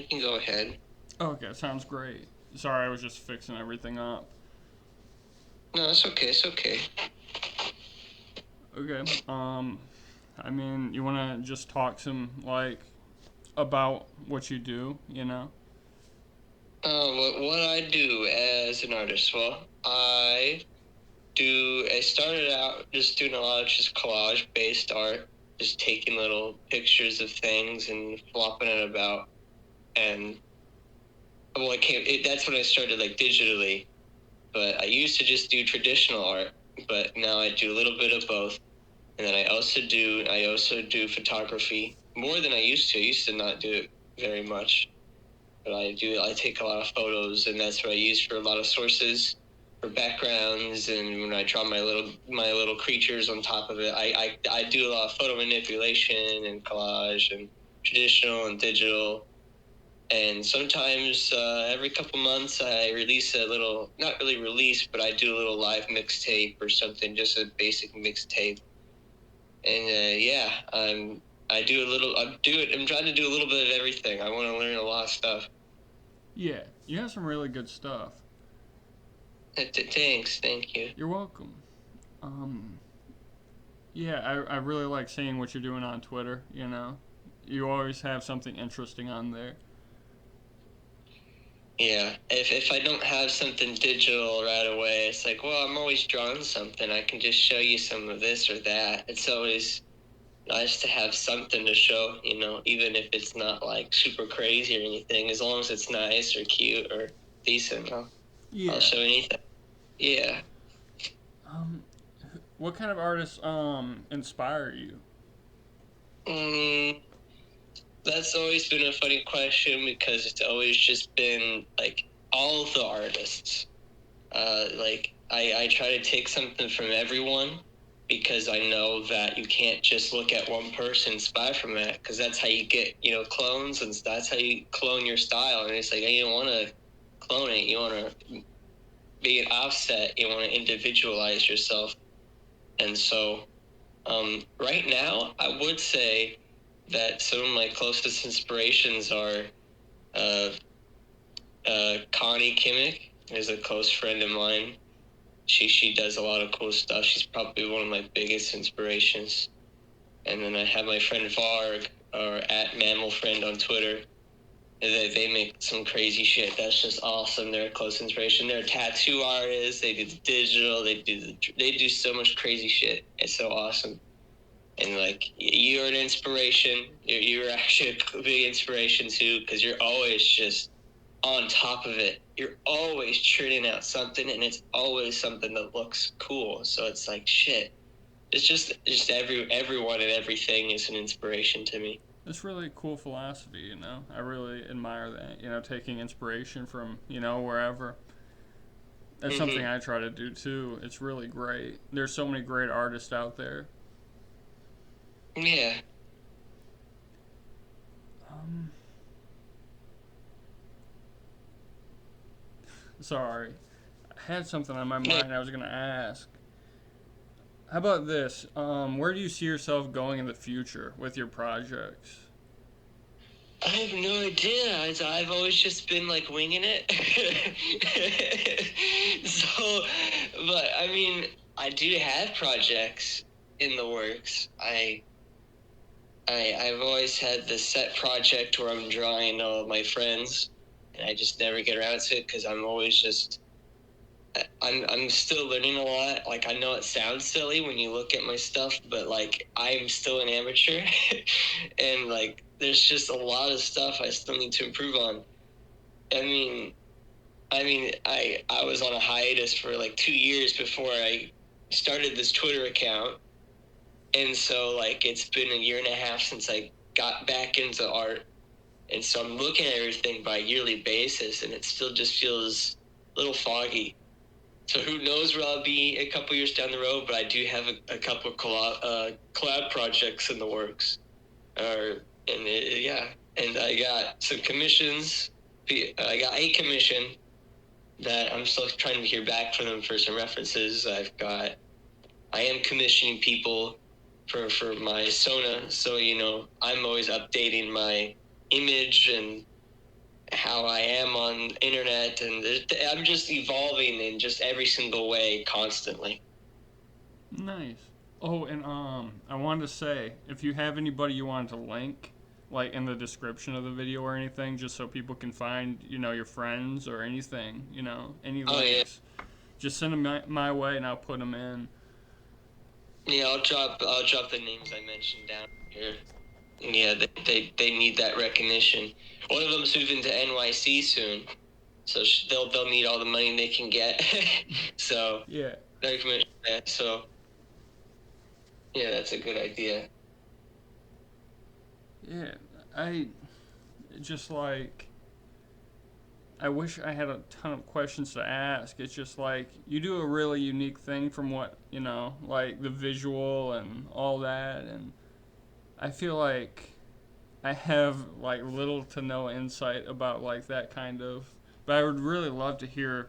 You can go ahead. Okay, sounds great. Sorry, I was just fixing everything up. No, it's okay. It's okay. Okay. I mean, you want to just talk some about what you do, you know? What I do as an artist? Well, I started out just doing a lot of just collage-based art, just taking little pictures of things and flopping it about. And well, that's when I started like digitally. But I used to just do traditional art, but now I do a little bit of both. And then I also do photography more than I used to. I used to not do it very much, but I take a lot of photos, and that's what I use for a lot of sources for backgrounds. And when I draw my little creatures on top of it, I do a lot of photo manipulation and collage and traditional and digital. And sometimes every couple months I release a little, not really release, but I do a little live mixtape or something, just a basic mixtape. And yeah, I do a little. I'm trying to do a little bit of everything. I want to learn a lot of stuff. Yeah, you have some really good stuff. Thanks, thank you. You're welcome. Um, yeah, I really like seeing what you're doing on Twitter, you know? You always have something interesting on there. Yeah, if I don't have something digital right away, it's like, well, I'm always drawing something. I can just show you some of this or that. It's always nice to have something to show, even if it's not like super crazy or anything. As long as it's nice or cute or decent, I'll Yeah. show anything. Yeah. Um, what kind of artists inspire you? Mm, that's always been a funny question because it's always just been like all the artists. Like I try to take something from everyone because I know that you can't just look at one person, spy from that, because that's how you get clones, and that's how you clone your style. And it's like you don't want to clone it. You want to be an offset. You want to individualize yourself. And so right now, I would say that some of my closest inspirations are uh, Connie Kimmick is a close friend of mine. She does a lot of cool stuff. She's probably one of my biggest inspirations. And then I have my friend Varg, or at Mammal Friend on Twitter. They make some crazy shit. That's just awesome. They're a close inspiration. They're tattoo artists. They do the digital. They do so much crazy shit. It's so awesome. And like you're an inspiration. You're actually a big inspiration too, because you're always just on top of it. You're always churning out something, and it's always something that looks cool. So it's like shit. It's just everyone and everything is an inspiration to me. It's really cool philosophy, you know? I really admire that, you know, taking inspiration from, you know, wherever. That's something Mm-hmm. I try to do too. It's really great. There's so many great artists out there. Yeah. Um, sorry. I had something on my No, mind I was going to ask. How about this? Where do you see yourself going in the future with your projects? I have no idea. I've always just been like winging it. So, but I mean, I do have projects in the works. I've always had this set project where I'm drawing all of my friends, and I just never get around to it because I'm always just I'm still learning a lot. Like I know it sounds silly when you look at my stuff, but like I'm still an amateur, and like there's just a lot of stuff I still need to improve on. I mean, I was on a hiatus for like 2 years before I started this Twitter account, and so like it's been a year and a half since I got back into art, and so I'm looking at everything by yearly basis, and it still just feels a little foggy. So who knows where I'll be a couple years down the road, but I do have a couple of collab projects in the works. Yeah, and I got some commissions. I got a commission that I'm still trying to hear back from them for some references. I am commissioning people for my Sona, so I'm always updating my image and how I am on internet, and I'm just evolving in just every single way constantly. Nice. Oh, and I wanted to say, if you have anybody you wanted to link, like in the description of the video or anything, just so people can find, your friends or anything, any links, just send them my way and I'll put them in. Yeah, I'll drop the names I mentioned down here. Yeah, they need that recognition. One of them's moving to NYC soon, so they'll need all the money they can get. So Yeah. they're committed to that. So yeah, that's a good idea. Yeah, I just like. I wish I had a ton of questions to ask. It's just like you do a really unique thing from what, like the visual and all that. And I feel like I have like little to no insight about like that kind of. But I would really love to hear,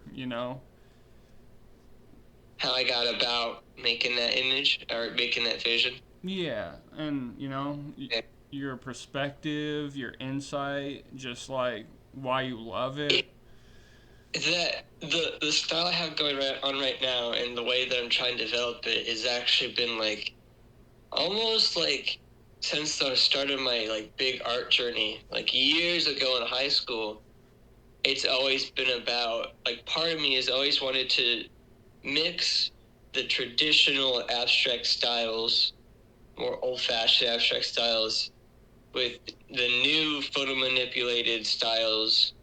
How I got about making that image or making that vision. Yeah, and Yeah. your perspective, your insight, just like why you love it. That the style I have going on right now and the way that I'm trying to develop it has actually been like almost like since the start of my like big art journey, like years ago in high school. It's always been about like part of me has always wanted to mix the traditional abstract styles, more old-fashioned abstract styles, with the new photo manipulated styles,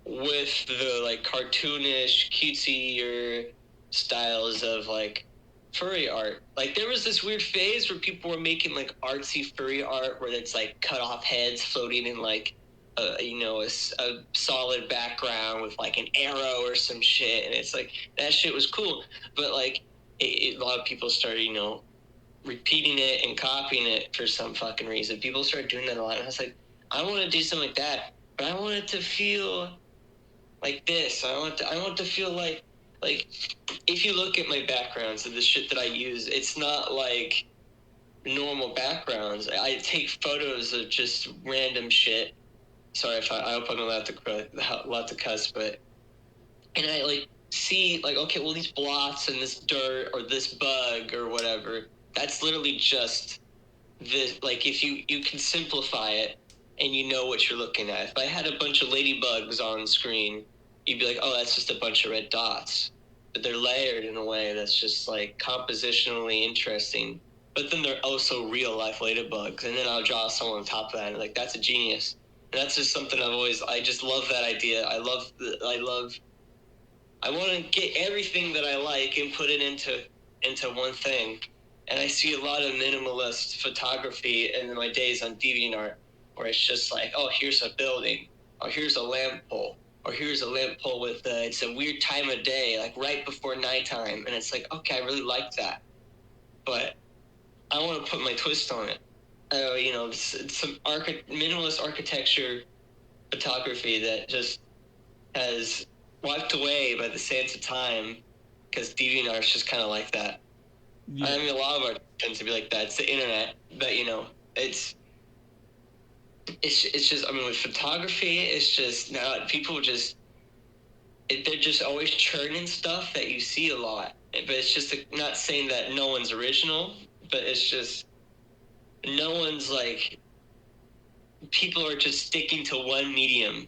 with the like cartoonish, cutesier styles of like furry art. Like there was this weird phase where people were making like artsy furry art where it's like cut off heads floating in like a solid background with like an arrow or some shit, and it's like that shit was cool. But like a lot of people started repeating it and copying it for some fucking reason. People started doing that a lot, and I was like, I want to do something like that, but I want it to feel like this. I want to feel like if you look at my backgrounds and the shit that I use, it's not like normal backgrounds. I take photos of just random shit. Sorry if I hope I'm allowed to cuss, but and I like see like okay, well these blots and this dirt or this bug or whatever. That's literally just this. Like if you can simplify it and you know what you're looking at. If I had a bunch of ladybugs on screen, you'd be like, oh, that's just a bunch of red dots. But they're layered in a way that's just like compositionally interesting. But then they're also real life ladybugs, and then I'll draw someone on top of that, and like that's a genius. And that's just something I just love that idea. I want to get everything that I like and put it into one thing. And I see a lot of minimalist photography in my days on DeviantArt, where it's just like, oh, here's a building, or here's a lamp pole, or here's a lamp pole with it's a weird time of day, like right before nighttime, and it's like, okay, I really like that, but I want to put my twist on it. It's some minimalist architecture photography that just has wiped away by the sands of time because DeviantArt is just kind of like that. Yeah. I mean, a lot of art tends to be like that. It's the internet, but it's just. I mean, with photography, it's just now people they're just always churning stuff that you see a lot. But it's just not saying that no one's original, but it's just no one's like people are just sticking to one medium,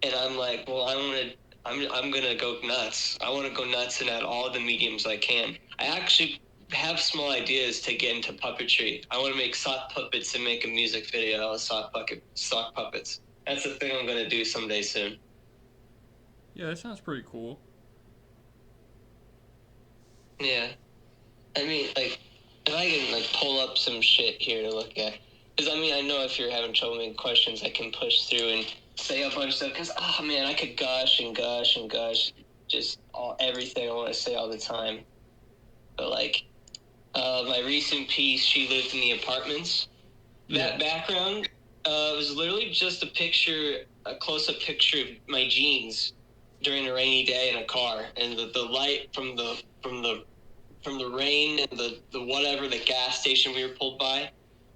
and I'm like, well, I'm gonna go nuts. I want to go nuts and add all the mediums I can. I actually have small ideas to get into puppetry. I want to make sock puppets and make a music video of sock puppets. That's the thing I'm gonna do someday soon. Yeah, that sounds pretty cool. Yeah, I mean, like, if I can like pull up some shit here to look at, because I mean, I know if you're having trouble making questions, I can push through and say a bunch of stuff. Because oh man, I could gush and gush and gush, just everything I want to say all the time. But like, my recent piece, She Lived in the Apartments. Yeah. That background was literally just a close-up picture of my jeans during a rainy day in a car, and the light from the rain and the whatever the gas station we were pulled by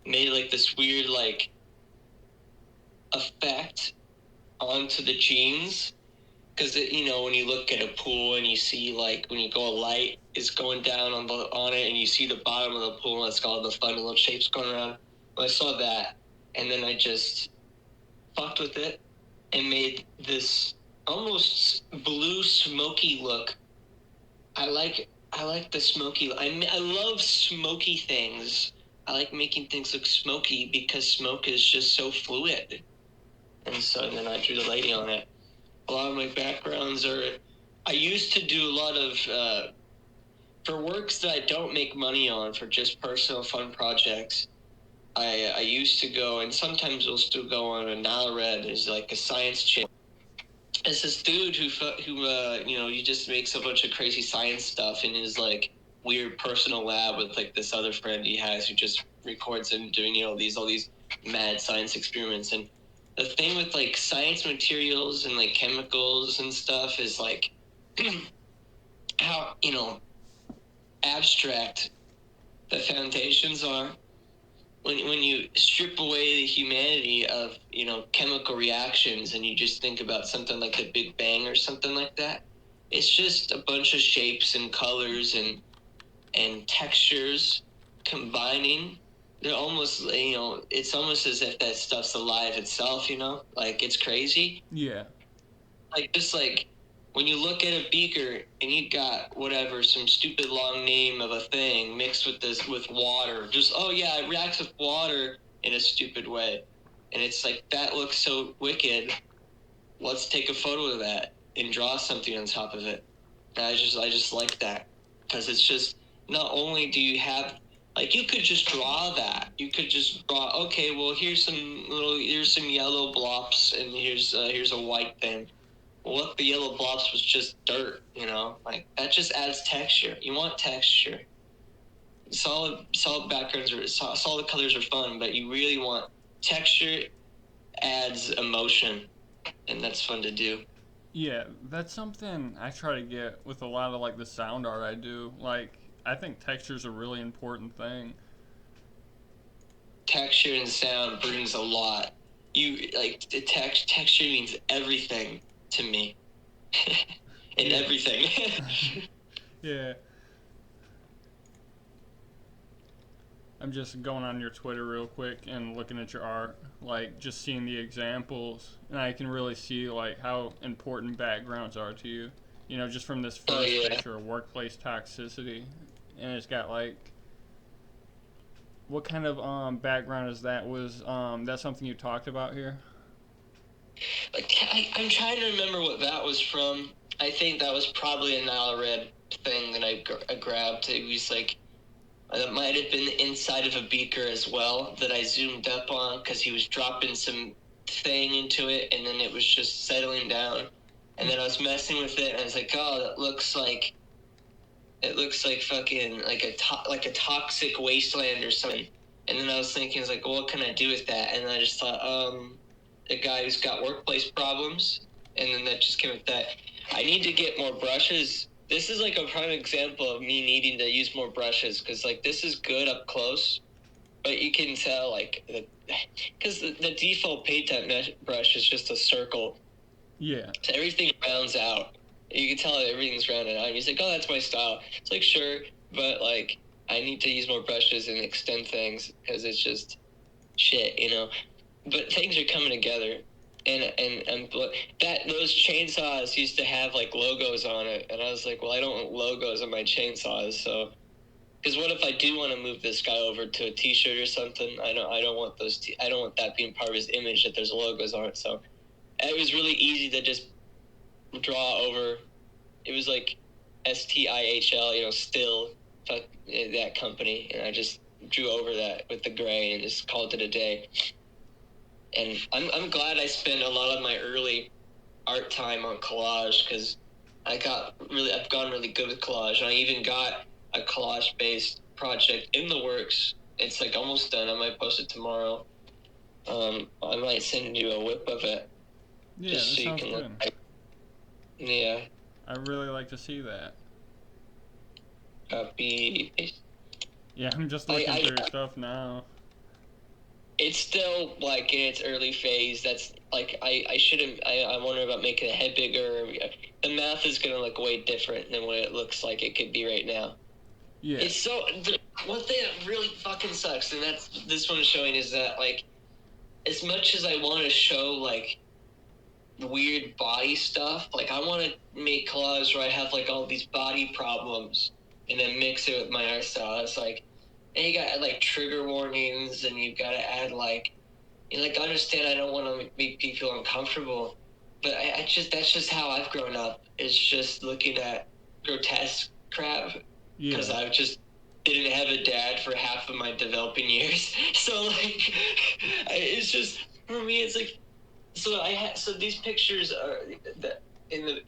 made like this weird like effect on onto the jeans. Because, when you look at a pool and you see, like, when you go, a light is going down on it and you see the bottom of the pool and it's got all the fun little shapes going around. Well, I saw that, and then I just fucked with it and made this almost blue smoky look. I like the smoky. I love smoky things. I like making things look smoky because smoke is just so fluid. And then I drew the lady on it. A lot of my backgrounds I used to do a lot of, for works that I don't make money on, for just personal fun projects, I used to go, and sometimes we'll still go on a Nalared. There's like a science channel. It's this dude who he just makes a bunch of crazy science stuff in his like weird personal lab with like this other friend he has who just records him doing all these mad science experiments. And the thing with like science materials and like chemicals and stuff is like how abstract the foundations are. When you strip away the humanity of chemical reactions and you just think about something like the Big Bang or something like that, it's just a bunch of shapes and colors and textures combining. They're almost it's almost as if that stuff's alive itself. Like it's crazy. Yeah. Like just like when you look at a beaker and you got whatever, some stupid long name of a thing mixed with water, just, oh yeah, it reacts with water in a stupid way. And it's like, that looks so wicked. Let's take a photo of that and draw something on top of it. And I just like that. Because it's just, not only do you have, like, you could just draw that. You could just draw, okay, well, here's some yellow blobs and here's a white thing. What the yellow blobs was just dirt, like that just adds texture. You want texture. Solid backgrounds solid colors are fun, but you really want texture. Adds emotion, and that's fun to do. Yeah, that's something I try to get with a lot of like the sound art I do. Like, I think texture's a really important thing. Texture and sound brings a lot. You like the texture means everything to me. And Yeah. everything. Yeah. I'm just going on your Twitter real quick and looking at your art, like just seeing the examples, and I can really see like how important backgrounds are to you. Just from this first picture of workplace toxicity, and it's got like, what kind of background is that? Was that something you talked about here? Like I'm trying to remember what that was from. I think that was probably a Nile Red thing that I grabbed. It was like, that might have been the inside of a beaker as well that I zoomed up on because he was dropping some thing into it and then it was just settling down. And then I was messing with it and I was like, oh, it looks like fucking like a toxic wasteland or something. And then I was thinking, I was like, well, what can I do with that? And then I just thought, a guy who's got workplace problems. And then that just came with that. I need to get more brushes. This is like a prime example of me needing to use more brushes because like this is good up close, but you can tell like because the default paint brush is just a circle. Yeah. So everything rounds out. You can tell everything's rounded out. And he's like, oh, that's my style. It's like, sure, but like I need to use more brushes and extend things because it's just shit, But things are coming together. And those chainsaws used to have like logos on it, and I was like, well, I don't want logos on my chainsaws, so because what if I do want to move this guy over to a T-shirt or something? I don't want those. I don't want that being part of his image that there's logos on it. So it was really easy to just draw over. It was like STIHL, still fuck that company, and I just drew over that with the gray and just called it a day. And I'm glad I spent a lot of my early art time on collage because I've gone really good with collage. And I even got a collage-based project in the works. It's like almost done. I might post it tomorrow. I might send you a whip of it. Yeah, just that so sounds you can good. Yeah. I really like to see that. Copy. Yeah, I'm just looking through your stuff now. it's still like in its early phase. That's like I shouldn't. I wonder about making the head bigger. The math is gonna look way different than what it looks like it could be right now. Yeah. It's so one thing that really fucking sucks, and that's this one is showing, is that like as much as I want to show like weird body stuff, like I want to make collages where I have like all these body problems and then mix it with my art style. It's like, and you got to add like trigger warnings, and you got to add like, you know, like I understand I don't want to make people feel uncomfortable, but I just that's just how I've grown up. It's just looking at grotesque crap because Yeah. I've just didn't have a dad for half of my developing years. So like, it's just for me, it's like, so these pictures are in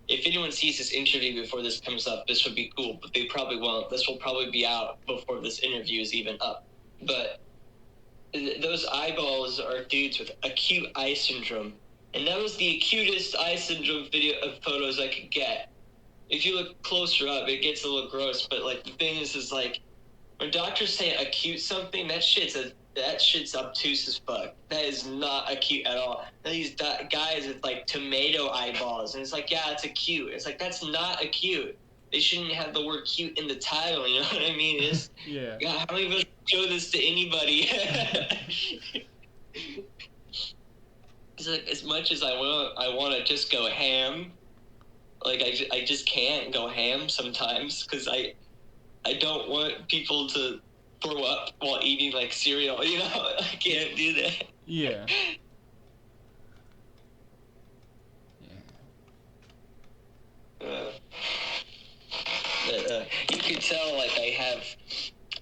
if anyone sees this interview before this comes up, this would be cool, but they probably won't. This will probably be out before this interview is even up. But those eyeballs are dudes with acute eye syndrome, and that was the acutest eye syndrome video of photos I could get. If you look closer up, it gets a little gross, but like the thing is like when doctors say acute something, that shit's obtuse as fuck. That is not acute at all. These guys with like tomato eyeballs, and it's like, yeah, it's acute. It's like, that's not acute. They shouldn't have the word cute in the title. You know what I mean? It's, Yeah. God, how many of us show this to anybody? It's like, as much as I want to just go ham. Like I just can't go ham sometimes because I don't want people to throw up while eating like cereal. You know, I can't do that. Yeah. Uh, but you can tell like I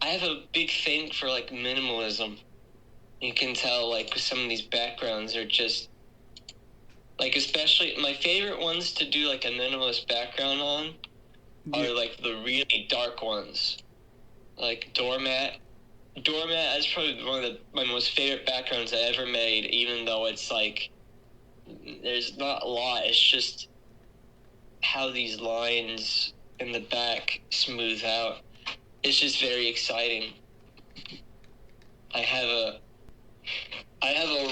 have a big thing for like minimalism. You can tell like some of these backgrounds are just like, especially my favorite ones to do like a minimalist background on are like the really dark ones, like doormat. Doormat is probably one of my most favorite backgrounds I ever made, even though it's like there's not a lot. It's just how these lines in the back smooth out. It's just very exciting. I have a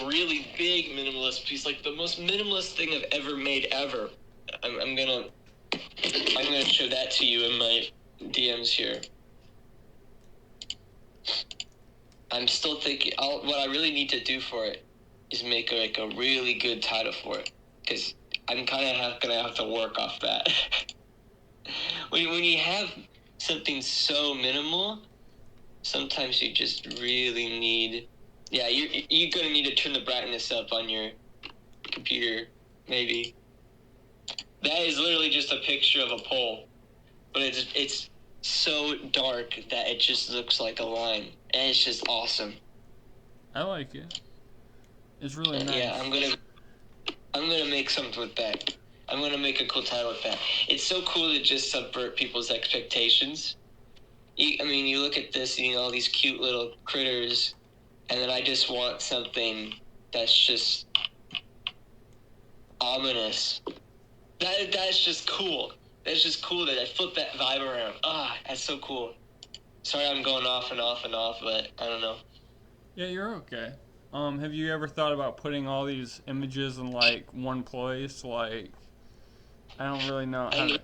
really big minimalist piece, like the most minimalist thing I've ever made ever. I'm gonna show that to you in my DMs here. I'm still thinking. What I really need to do for it is make like a really good title for it, because I'm kind of gonna have to work off that. when you have something so minimal, sometimes you just really need. Yeah, you're gonna need to turn the brightness up on your computer, maybe. That is literally just a picture of a pole, but it's so dark that it just looks like a line, and it's just awesome. I like it. It's really nice. Yeah, I'm gonna make something with that. I'm gonna make a cool title with that. It's so cool to just subvert people's expectations. You look at this, all these cute little critters, and then I just want something that's just ominous. That's just cool. That's just cool that I flip that vibe around. That's so cool. Sorry I'm going off and off and off, but I don't know. Yeah, you're okay. Have you ever thought about putting all these images in like one place? Like, I don't really know how to.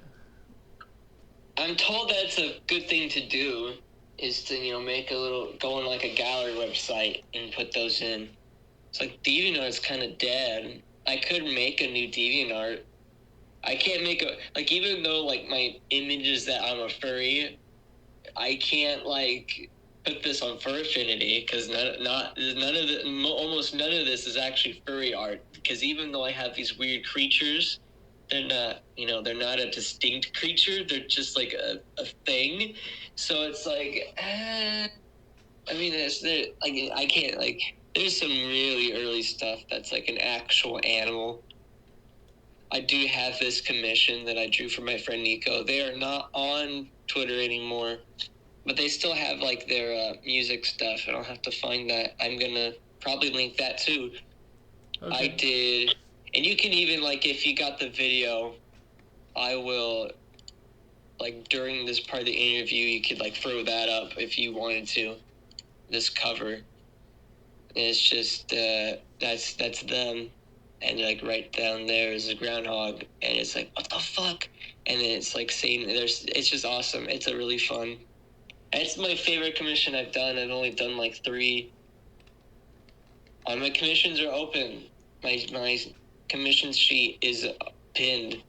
I'm told that's a good thing to do, is to, make go on like a gallery website and put those in. It's like DeviantArt's kind of dead. I could make a new DeviantArt. I can't make even though like my image is that I'm a furry, I can't like put this on Fur Affinity because almost none of this is actually furry art, because even though I have these weird creatures, they're not a distinct creature. They're just like a thing. So it's like, I can't there's some really early stuff that's like an actual animal. I do have this commission that I drew for my friend Nico. They are not on Twitter anymore, but they still have like their music stuff, and I'll have to find that. I'm gonna probably link that too. Okay. I did, and you can even if you got the video, I will during this part of the interview, you could throw that up if you wanted to. This cover. it's just that's them, and like right down there is a groundhog, and it's like, what the fuck? And then it's like saying it's just awesome. It's a really fun. It's my favorite commission I've done. I've only done like 3. My commissions are open. My commission sheet is pinned.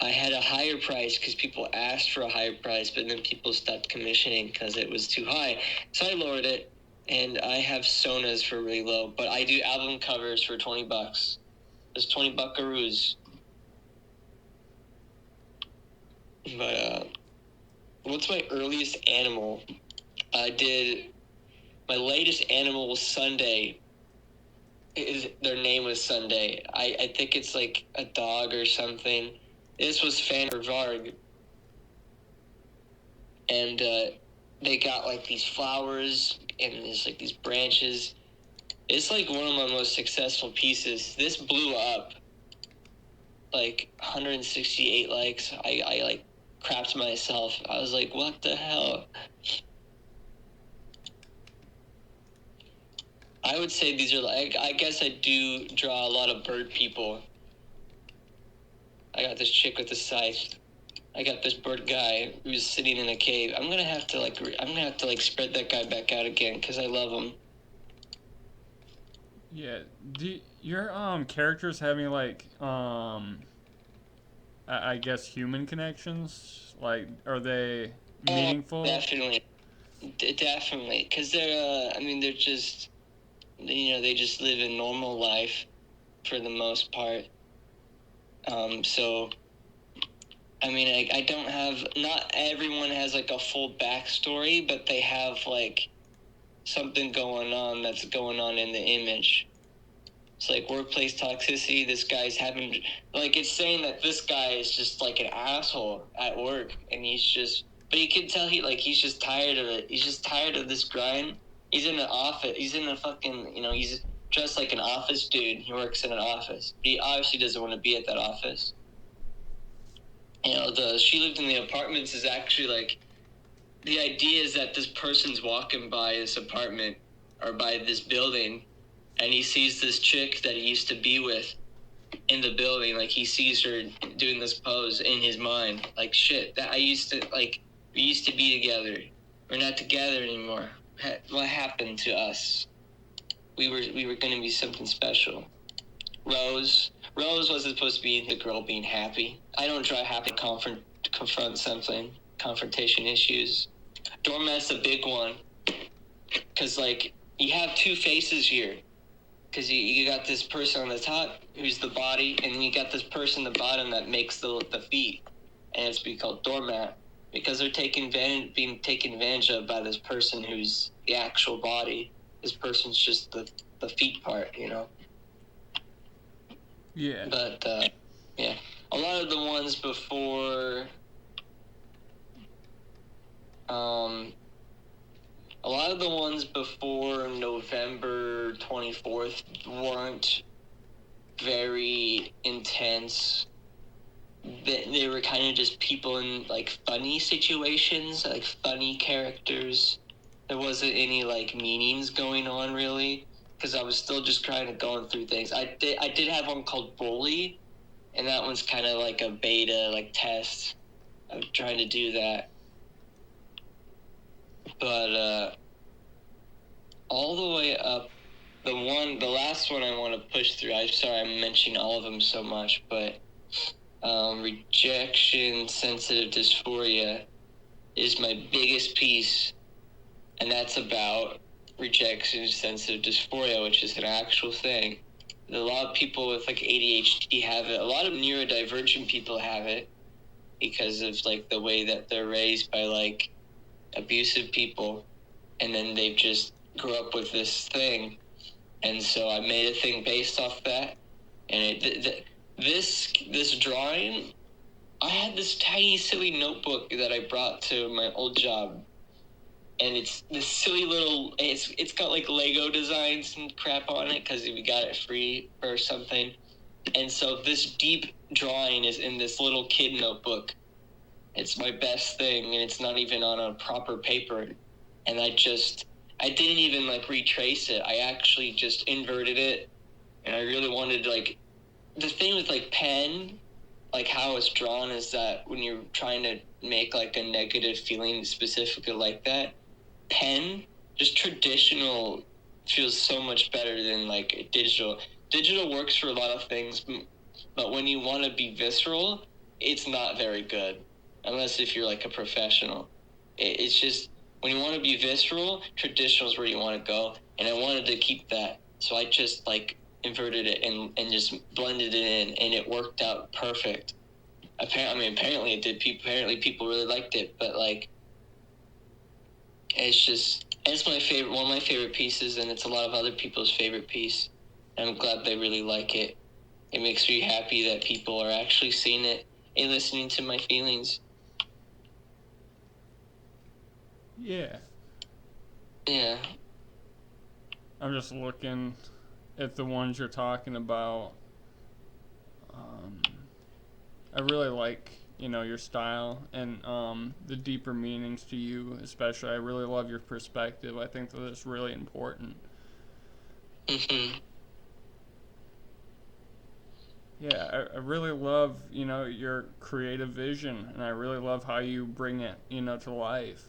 I had a higher price because people asked for a higher price, but then people stopped commissioning because it was too high. So I lowered it, and I have Sonas for really low, but I do album covers for $20. There's 20 buckaroos. But what's my earliest animal? My latest animal was Sunday. Their name was Sunday. I think it's like a dog or something. This was Fan or Varg. And they got like these flowers and there's like these branches. It's like one of my most successful pieces. This blew up. Like 168 likes. I like crapped myself. I was like, what the hell? I would say these are like, I guess I do draw a lot of bird people. I got this chick with a scythe. I got this bird guy who's sitting in a cave. I'm gonna have to like spread that guy back out again because I love him. Yeah. Do your characters having like I guess human connections? Like, are they meaningful? Definitely, because they're. I mean, they're just. They just live a normal life, for the most part. So. I mean, I don't have. Not everyone has like a full backstory, but they have like something going on that's going on in the image. It's like workplace toxicity. This guy's having, like, it's saying that this guy is just like an asshole at work, and but you can tell he's just tired of it. He's just tired of this grind. He's in an office. He's in a fucking, he's dressed like an office dude. He works in an office. But he obviously doesn't want to be at that office. She lived in the apartments is actually like, the idea is that this person's walking by this apartment or by this building, and he sees this chick that he used to be with in the building. Like, he sees her doing this pose in his mind. Like, shit, we used to be together. We're not together anymore. What happened to us? We were going to be something special. Rose wasn't supposed to be the girl being happy. I don't try happy to confront something. Confrontation issues. Doormat's a big one. Because, like, you have 2 faces here. Because you got this person on the top who's the body, and then you got this person at the bottom that makes the feet. And it's called doormat. Because they're being taken advantage of by this person who's the actual body. This person's just the feet part, Yeah. But, yeah. A lot of the ones before... A lot of the ones before November 24th weren't very intense. They were kind of just people in, like, funny situations, like, funny characters. There wasn't any, like, meanings going on, really, because I was still just kind of going through things. I did have one called Bully, and that one's kind of like a beta, like, test. I'm trying to do that. But all the way up, the last one I want to push through, I'm sorry I'm mentioning all of them so much, but rejection sensitive dysphoria is my biggest piece, and that's about rejection sensitive dysphoria, which is an actual thing. A lot of people with like ADHD have it. A lot of neurodivergent people have it because of like the way that they're raised by like abusive people, and then they've just grew up with this thing. And so I made a thing based off that. And this drawing, I had this tiny silly notebook that I brought to my old job, and it's this silly little, it's got like Lego designs and crap on it because we got it free or something. And so this deep drawing is in this little kid notebook. It's my best thing, and it's not even on a proper paper. And I just I didn't even like retrace it. I actually just inverted it, and I really wanted like the thing with like pen, like how it's drawn is that when you're trying to make like a negative feeling specifically like that, pen, just traditional feels so much better than like digital. Digital works for a lot of things, but when you want to be visceral, it's not very good, unless if you're like a professional. It's just when you want to be visceral, traditional is where you want to go, and I wanted to keep that, so I just like inverted it and just blended it in, and it worked out perfect. Apparently it did. Apparently people really liked it, but like it's my favorite, one of my favorite pieces, and it's a lot of other people's favorite piece. And I'm glad they really like it. It makes me happy that people are actually seeing it and listening to my feelings. Yeah. Yeah. I'm just looking at the ones you're talking about. I really like, your style and the deeper meanings to you, especially. I really love your perspective. I think that it's really important. Mm-hmm. Yeah, I really love, your creative vision, and I really love how you bring it, to life.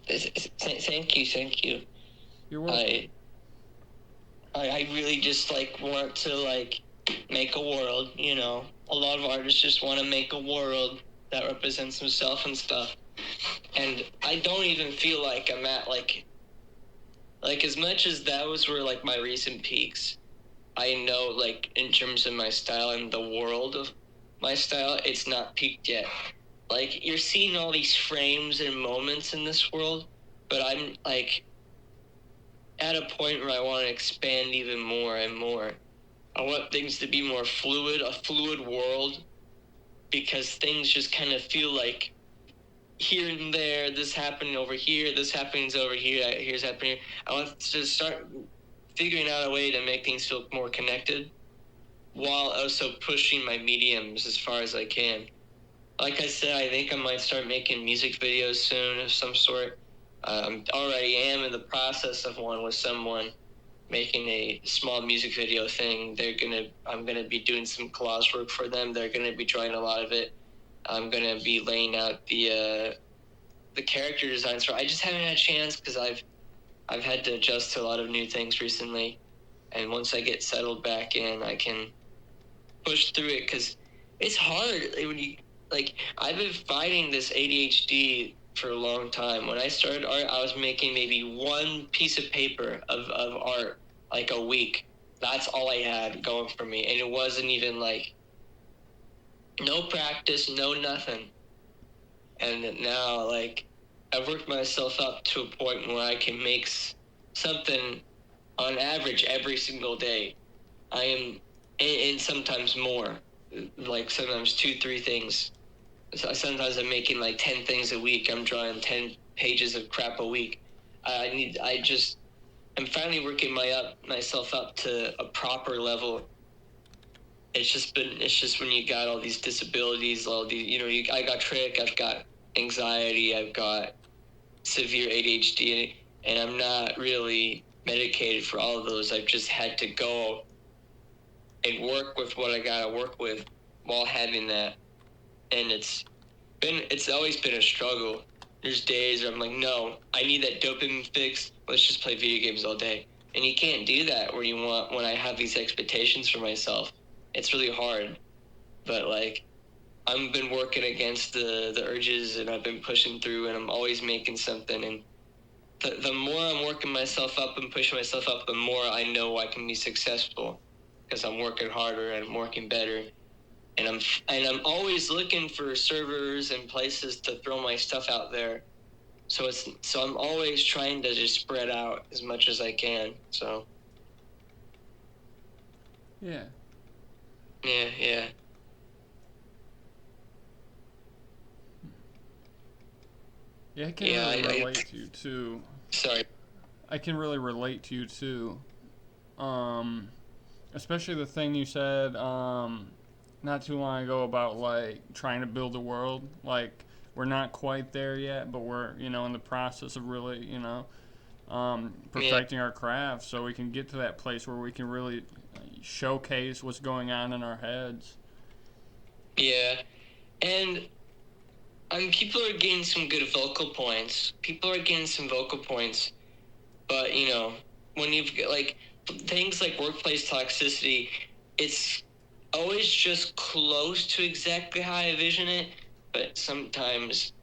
Thank you, thank you. You're welcome. I really just like want to like make a world, you know. A lot of artists just want to make a world that represents themselves and stuff. And I don't even feel like I'm at like as much as those were like my recent peaks. I know like in terms of my style and the world of my style, it's not peaked yet. Like you're seeing all these frames and moments in this world, but I'm like at a point where I want to expand even more and more. I want things to be more fluid, a fluid world, because things just kind of feel like here and there, this happening over here, this happens over here, here's happening. I want to start figuring out a way to make things feel more connected while also pushing my mediums as far as I can. Like I said, I think I might start making music videos soon of some sort. Already am in the process of one with someone making a small music video thing. I'm gonna be doing some collage work for them. They're gonna be drawing a lot of it. I'm gonna be laying out the character designs for. I just haven't had a chance because I've had to adjust to a lot of new things recently. And once I get settled back in, I can push through it because it's hard when you like. I've been fighting this ADHD for a long time. When I started art, I was making maybe one piece of paper of art like a week. That's all I had going for me, and it wasn't even like no practice, no nothing. And now, like, I've worked myself up to a point where I can make something on average every single day. I am, and sometimes more, like sometimes 2, 3 things. So sometimes I'm making like 10 things a week. I'm drawing 10 pages of crap a week. I'm finally working myself up to a proper level. It's just when you got all these disabilities, all these, I got trich, I've got anxiety, I've got severe ADHD, and I'm not really medicated for all of those. I've just had to go and work with what I gotta work with while having that. And it's always been a struggle. There's days where I'm like, no, I need that dopamine fix. Let's just play video games all day. And you can't do that when I have these expectations for myself. It's really hard. But like I've been working against the urges, and I've been pushing through, and I'm always making something. And the more I'm working myself up and pushing myself up, the more I know I can be successful because I'm working harder and I'm working better. And I'm always looking for servers and places to throw my stuff out there. So I'm always trying to just spread out as much as I can. So Yeah. yeah. Yeah, I can Yeah, really relate to you too. sorry. I can really relate to you too. Um, Especially the thing you said not too long ago about like trying to build a world. Like we're not quite there yet, but we're in the process of really perfecting our craft so we can get to that place where we can really showcase what's going on in our heads. Yeah. And people are getting some good vocal points. But, when you've got, like, things like workplace toxicity, it's always just close to exactly how I envision it, but sometimes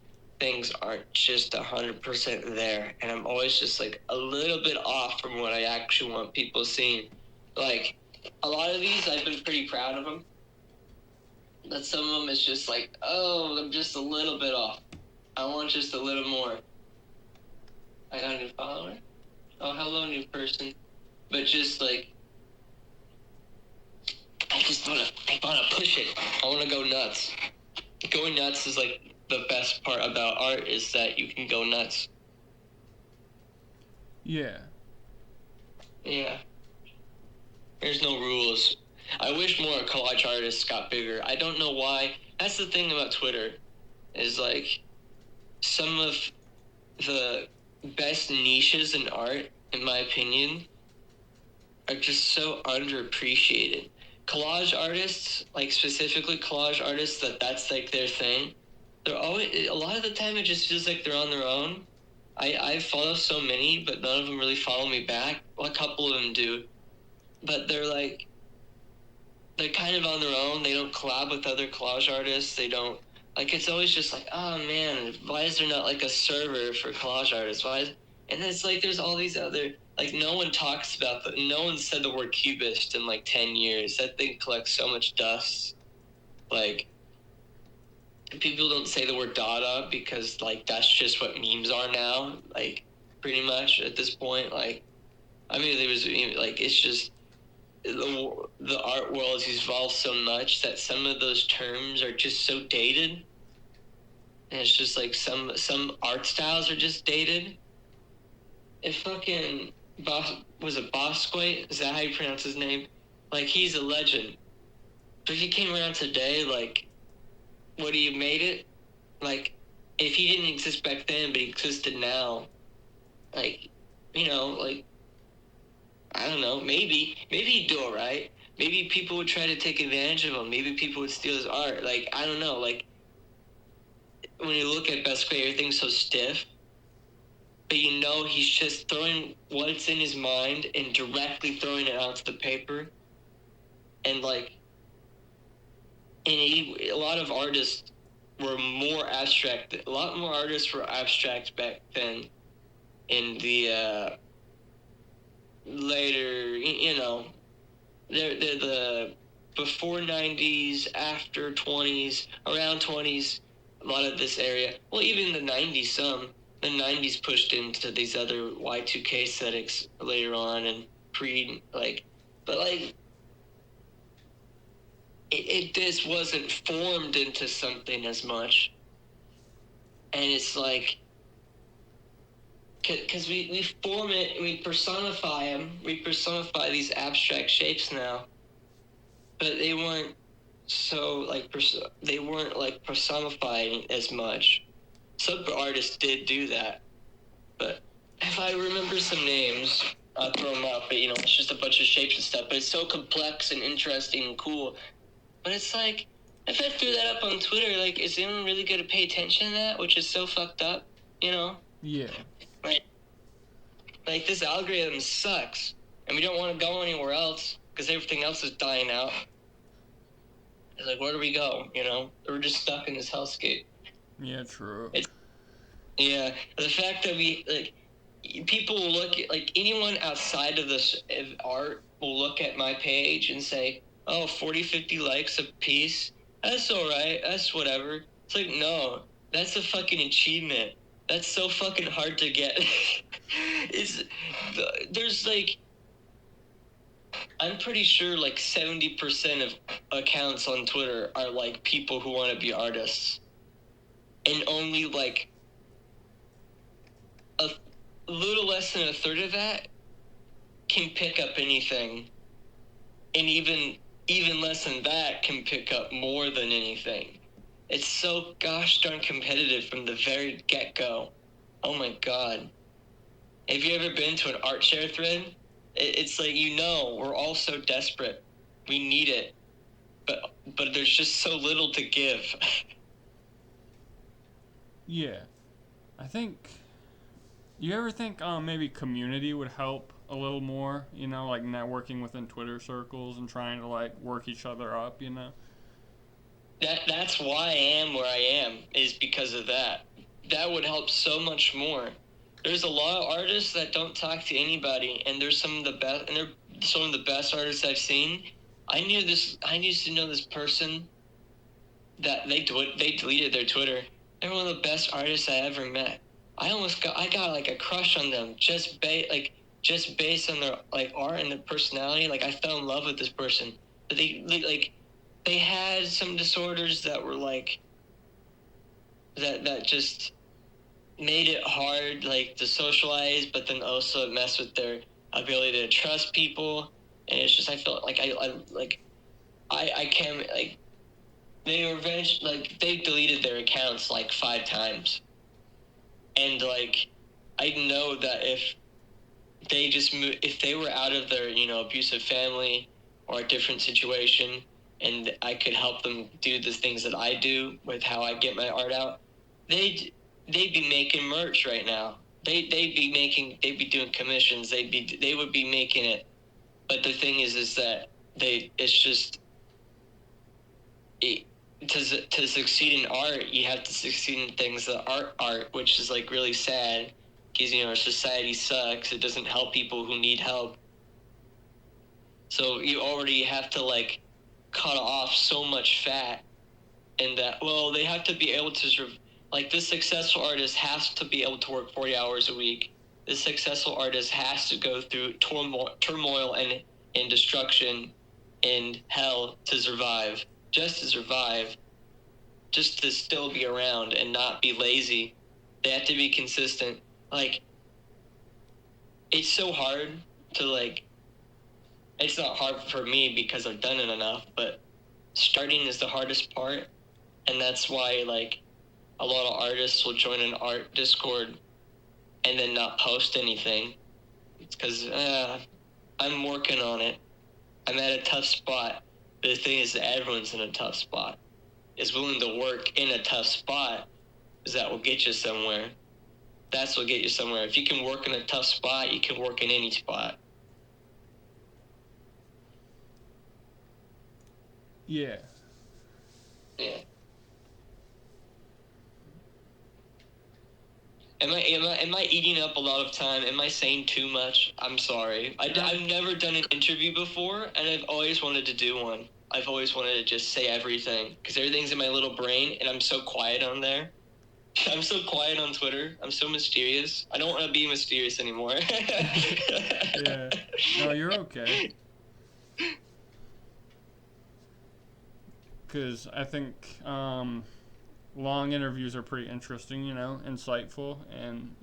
things aren't just 100% there, and I'm always just, like, a little bit off from what I actually want people seeing. Like, a lot of these, I've been pretty proud of them, but some of them is just like, oh, I'm just a little bit off. I want just a little more. I got a new follower? Oh, hello, new person. But just, like, I wanna push it. I wanna go nuts. Going nuts is, like, the best part about art, is that you can go nuts. Yeah. Yeah. There's no rules. I wish more collage artists got bigger. I don't know why. That's the thing about Twitter, is, like, some of the best niches in art, in my opinion, are just so underappreciated. Collage artists, like, specifically collage artists, that's like their thing. They're always, a lot of the time it just feels like they're on their own. I follow so many, but none of them really follow me back. Well, a couple of them do, but they're kind of on their own. They don't collab with other collage artists. They don't, like, it's always just like, oh man, why is there not, like, a server for collage artists? And then it's like, there's all these other, like, no one said the word cubist in, like, 10 years. That thing collects so much dust. Like, people don't say the word Dada because, like, that's just what memes are now. Like, pretty much at this point. Like, I mean, it's just, the art world has evolved so much that some of those terms are just so dated. And it's just like some art styles are just dated. If fucking was it Bosque? Is that how you pronounce his name? Like, he's a legend. But if he came around today, like, would he have made it? Like, if he didn't exist back then, but he existed now, like, like, I don't know, maybe he'd do it right. Maybe people would try to take advantage of him. Maybe people would steal his art. Like, I don't know. Like, when you look at Best Way, everything's so stiff. But he's just throwing what's in his mind and directly throwing it onto the paper. And, like, a lot of artists were more abstract. A lot more artists were abstract back then. In the later, they're the before 90s, after 20s, around 20s, a lot of this area. Well, even the 90s, the 90s pushed into these other Y2K aesthetics later on, and but, like, it just wasn't formed into something as much. And it's like, because we form it, we personify them, we personify these abstract shapes now, but they weren't personifying as much. Some artists did do that, but if I remember some names, I'll throw them out. But it's just a bunch of shapes and stuff. But it's so complex and interesting and cool. But it's like, if I threw that up on Twitter, like, is anyone really going to pay attention to that? Which is so fucked up, Yeah. Like, this algorithm sucks, and we don't want to go anywhere else because everything else is dying out. It's like, where do we go? We're just stuck in this hellscape. Yeah, true. The fact that people will look at, like, anyone outside of this of art will look at my page and say, oh, 40, 50 likes a piece. That's all right. That's whatever. It's like, no, that's a fucking achievement. That's so fucking hard to get. There's, like, I'm pretty sure, like, 70% of accounts on Twitter are, like, people who want to be artists. And only, like, a little less than a third of that can pick up anything. And even less than that can pick up more than anything. It's so gosh darn competitive from the very get-go. Oh my god. Have you ever been to an art share thread? It's like, we're all so desperate. We need it. But there's just so little to give. Yeah. I think. You ever think maybe community would help a little more? You know, like networking within Twitter circles and trying to like work each other up. You know. That's why I am where I am, is because of that. That would help so much more. There's a lot of artists that don't talk to anybody, and there's some of the best, and they're some of the best artists I've seen. I used to know this person that they deleted their Twitter. They're one of the best artists I ever met. I got like a crush on them just based on their like art and their personality. Like I fell in love with this person, but they had some disorders that were like that just made it hard like to socialize, but then also it messed with their ability to trust people. And it's just I felt like I can't like they were they deleted their accounts like 5 times, and like I know that if they were out of their abusive family or a different situation, and I could help them do the things that I do with how I get my art out, they'd be making merch right now. They'd be doing commissions. They would be making it. But the thing is that it's just to succeed in art, you have to succeed in things that aren't art, which is like really sad because our society sucks. It doesn't help people who need help. So you already have to like cut off so much fat, and that they have to be able to like this successful artist has to be able to work 40 hours a week. This successful artist has to go through turmoil and destruction and hell to survive. Just to survive, just to still be around and not be lazy. They have to be consistent. Like, it's so hard to like, it's not hard for me because I've done it enough, but starting is the hardest part. And that's why like a lot of artists will join an art Discord and then not post anything. It's because I'm working on it. I'm at a tough spot. But the thing is that everyone's in a tough spot. Is willing to work in a tough spot, is that will get you somewhere. That's what get you somewhere. If you can work in a tough spot, you can work in any spot. Yeah. Yeah. Am I eating up a lot of time? Am I saying too much? I'm sorry. I've never done an interview before, and I've always wanted to do one. I've always wanted to just say everything, because everything's in my little brain, and I'm so quiet on there. I'm so quiet on Twitter. I'm so mysterious. I don't want to be mysterious anymore. Yeah. No, you're okay. Because I think long interviews are pretty interesting, insightful, and,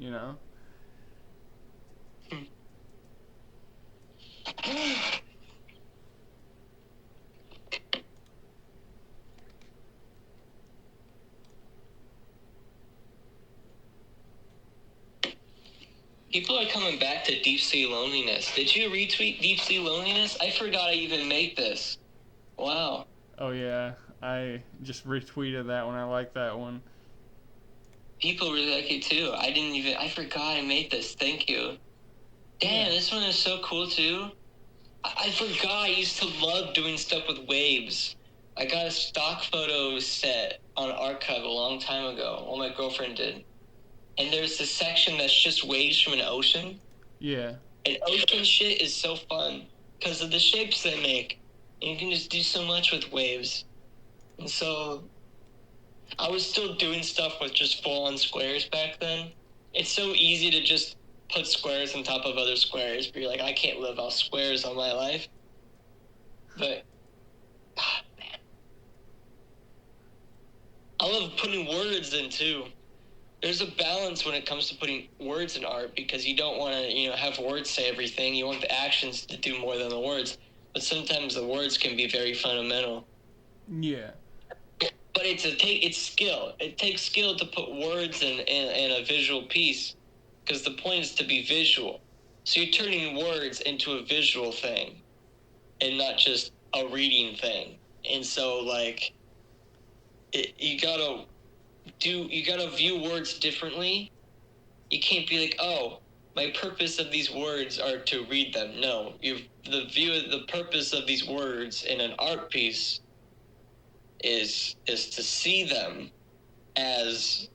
People are coming back to Deep Sea Loneliness. Did you retweet Deep Sea Loneliness? I forgot I even made this. Wow. Oh, yeah. I just retweeted that one. I like that one. People really like it, too. I forgot I made this. Thank you. Damn, this one is so cool, too. I forgot I used to love doing stuff with waves. I got a stock photo set on Archive a long time ago. Well, my girlfriend did. And there's this section that's just waves from an ocean. Yeah. And ocean shit is so fun because of the shapes they make. And you can just do so much with waves. And so I was still doing stuff with just full-on squares back then. It's so easy to just put squares on top of other squares, but you're like, I can't live off squares all my life. But, man. I love putting words in, too. There's a balance when it comes to putting words in art, because you don't want to, have words say everything. You want the actions to do more than the words. But sometimes the words can be very fundamental. Yeah. But it's skill. It takes skill to put words in a visual piece. because the point is to be visual. So you're turning words into a visual thing and not just a reading thing. And so, like, you gotta view words differently. You can't be like, oh, my purpose of these words are to read them. No, the purpose of these words in an art piece is to see them as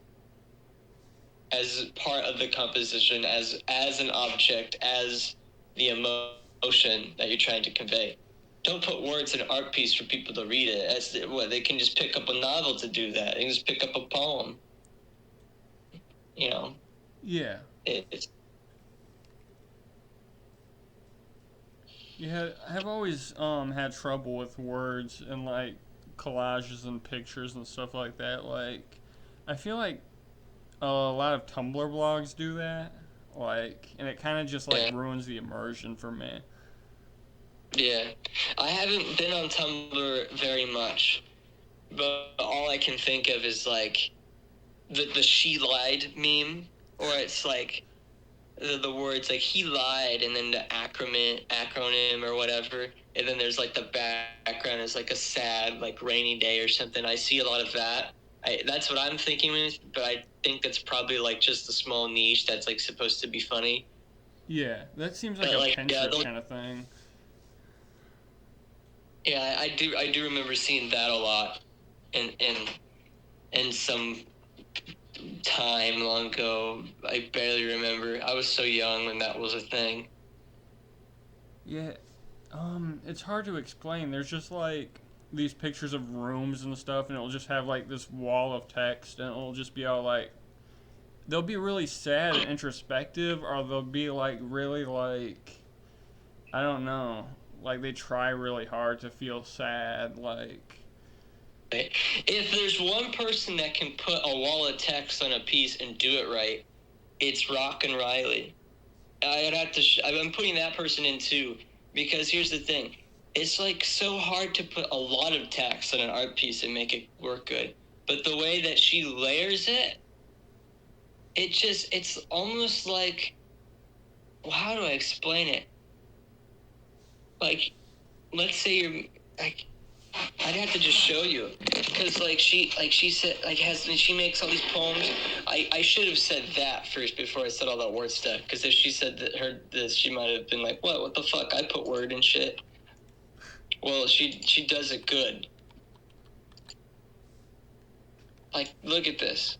part of the composition, as an object, as the emotion that you're trying to convey. Don't put words in an art piece for people to read it. They can just pick up a novel to do that. They can just pick up a poem. You know. Yeah. It's. Yeah, I've always had trouble with words and like collages and pictures and stuff like that. Like, I feel like a lot of Tumblr blogs do that. Like, and it kind of just like ruins the immersion for me. Yeah, I haven't been on Tumblr very much, but all I can think of is like the "she lied" meme, or it's like the words like "he lied" and then the acronym or whatever, and then there's like the background is like a sad like rainy day or something. I see a lot of that. That's what I'm thinking with, but I think that's probably like just a small niche that's like supposed to be funny. Yeah, that seems like a Pinterest kind of thing. Yeah, I do remember seeing that a lot, in some time long ago. I barely remember. I was so young when that was a thing. Yeah, it's hard to explain. There's just like these pictures of rooms and stuff, and it'll just have like this wall of text, and it'll just be all like, they'll be really sad and introspective, or they'll be like really like, I don't know, like they try really hard to feel sad, like. If there's one person that can put a wall of text on a piece and do it right, it's Rock and Riley. I'd have to. I'm putting that person in too, because here's the thing: it's like so hard to put a lot of text on an art piece and make it work good. But the way that she layers it, it's almost like, well, how do I explain it? Like, let's say you're like, I'd have to just show you, because she said she makes all these poems. I should have said that first before I said all that word stuff, because if she said this, she might have been like, what the fuck, I put word and shit. Well, she does it good. Like, look at this.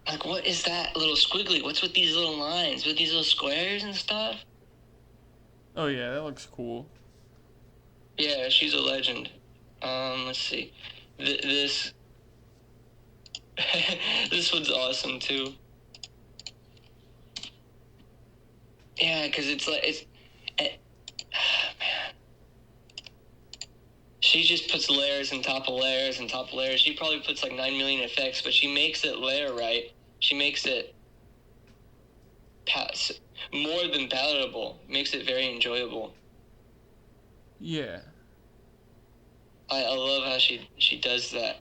Like, what is that little squiggly? What's with these little lines, with these little squares and stuff? Oh yeah, that looks cool. Yeah, she's a legend. Let's see. This this one's awesome too. Yeah, because it's like man. She just puts layers on top of layers and top of layers. She probably puts like 9 million effects, but she makes it layer right. She makes it more than palatable. Makes it very enjoyable. Yeah. I love how she does that.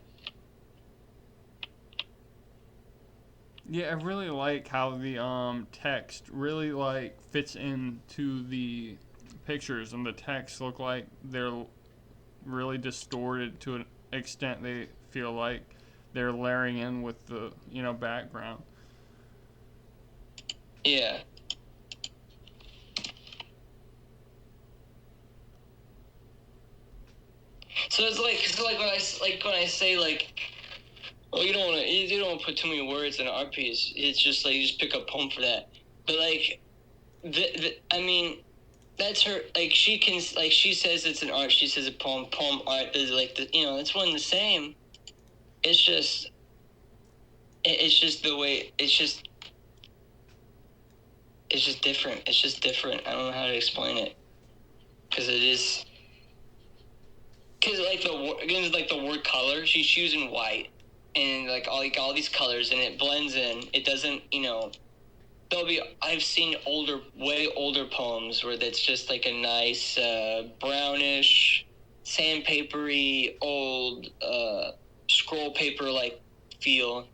Yeah, I really like how the text really like fits into the pictures, and the text look like they're really distorted to an extent. They feel like they're layering in with the background. Yeah. So it's like when I say like, well, you don't want to put too many words in an art piece. It's just like you just pick a poem for that. But like, I mean, that's her. Like she can, like she says it's an art. She says a poem art is like it's one and the same. It's just, it's just the way. It's just different. It's just different. I don't know how to explain it, because it is. Because like the word color, she's choosing white, and like all these colors, and it blends in. It doesn't, I've seen way older poems where that's just like a nice brownish, sandpapery old scroll paper like feel,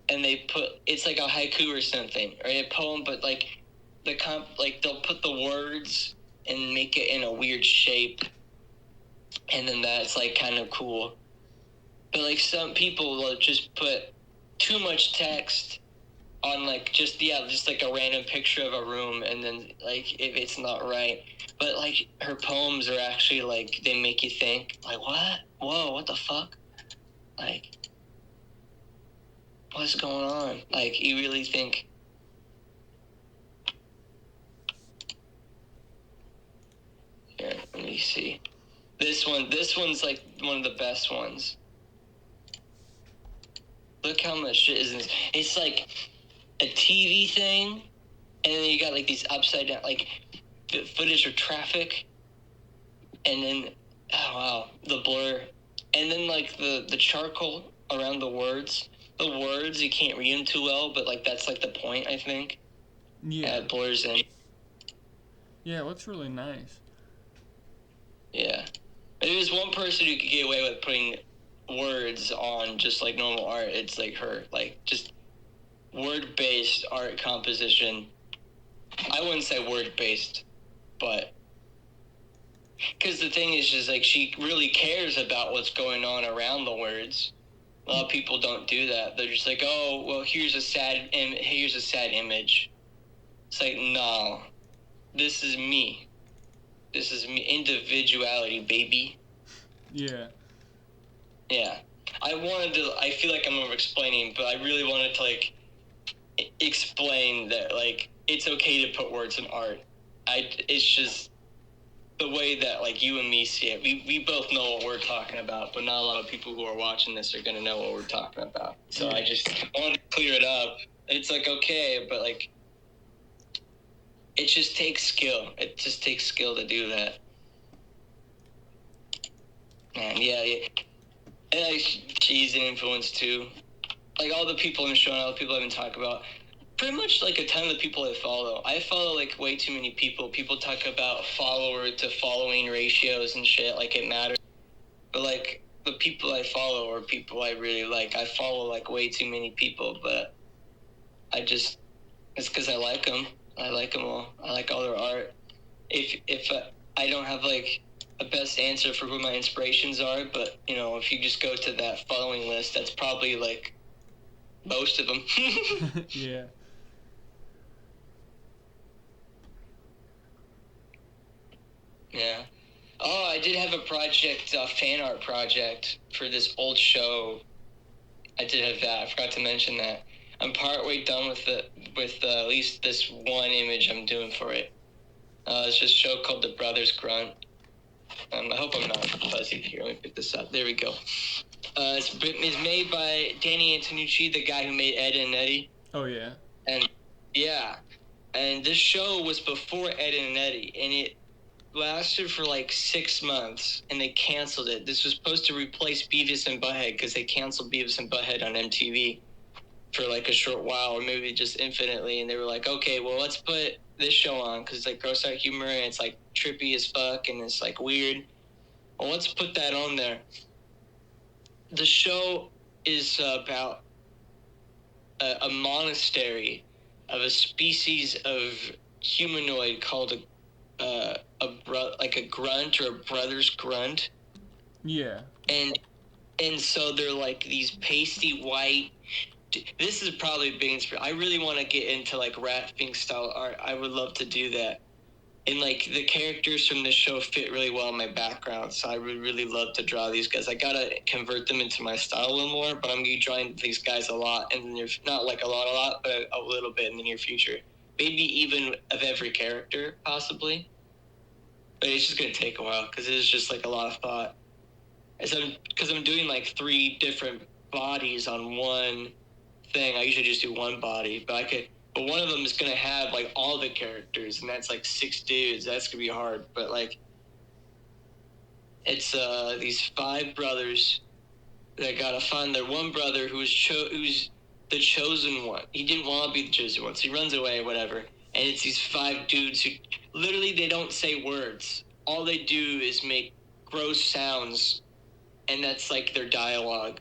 and they put it's like a haiku or something, or a poem, but like they'll put the words and make it in a weird shape, and then that's like kind of cool. But like some people will just put too much text on like just like a random picture of a room, and then like if it's not right. But like her poems are actually like they make you think like what the fuck, like what's going on? Like you really think. Here, let me see. This one's like one of the best ones. Look how much shit is in this. It's like a TV thing, and then you got like these upside down like footage of traffic, and then oh wow, the blur, and then like the charcoal around the words. The words you can't read them too well, but like that's like the point, I think. Yeah. It blurs in. Yeah, it looks really nice. Yeah. There's one person who could get away with putting words on just like normal art. It's like her, like just word-based art composition. I wouldn't say word-based, but because the thing is just like she really cares about what's going on around the words. A lot of people don't do that. They're just like, oh, well, here's a sad image. It's like, no, this is me. This is me. Individuality, baby. Yeah. Yeah. I feel like I'm over-explaining, but I really wanted to, like, explain that, like, it's okay to put words in art. It's just the way that, like, you and me see it. We both know what we're talking about, but not a lot of people who are watching this are going to know what we're talking about. So I just wanted to clear it up. It's, like, okay, but, like, it just takes skill. It just takes skill to do that. Man, yeah. And like she's an influence too. Like all the people in the show and all the people I've been talking about, pretty much like a ton of the people I follow like way too many people. People talk about follower to following ratios and shit like it matters. But like the people I follow are people I really like. I follow like way too many people, but it's because I like them. I like them all. I like all their art. If I don't have like a best answer for who my inspirations are, but you know, if you just go to that following list, that's probably like most of them. Yeah. Yeah. Oh, I did have a project, a fan art project for this old show. I did have that. I forgot to mention that. I'm partway done with at least this one image I'm doing for it. It's just a show called The Brothers Grunt. I hope I'm not fuzzy here. Let me pick this up. There we go. It's made by Danny Antonucci, the guy who made Ed and Eddie. Oh, yeah. And yeah, and this show was before Ed and Eddie, and it lasted for like 6 months, and they canceled it. This was supposed to replace Beavis and Butthead because they canceled Beavis and Butthead on MTV for like a short while, or maybe just infinitely. And they were like, okay, well, let's put this show on because it's like gross out humor and it's like trippy as fuck and it's like weird. Well, let's put that on there. The show is about a monastery of a species of humanoid called a grunt or a brother's grunt. Yeah. And so they're like these pasty white. This is probably a big inspiration. I really want to get into like rapping style art. I would love to do that. And like the characters from this show fit really well in my background, so I would really love to draw these guys. I gotta convert them into my style a little more, but I'm gonna be drawing these guys a lot, and not like a lot, but a little bit in the near future. Maybe even of every character, possibly. But it's just gonna take a while because it is just like a lot of thought. Because I'm doing like 3 different bodies on one thing. I usually just do one body, but one of them is gonna have like all the characters, and that's like 6 dudes. That's gonna be hard, but like it's these 5 brothers that gotta find their one brother who's the chosen one. He didn't want to be the chosen one, so he runs away, whatever. And it's these 5 dudes who literally they don't say words. All they do is make gross sounds, and that's like their dialogue.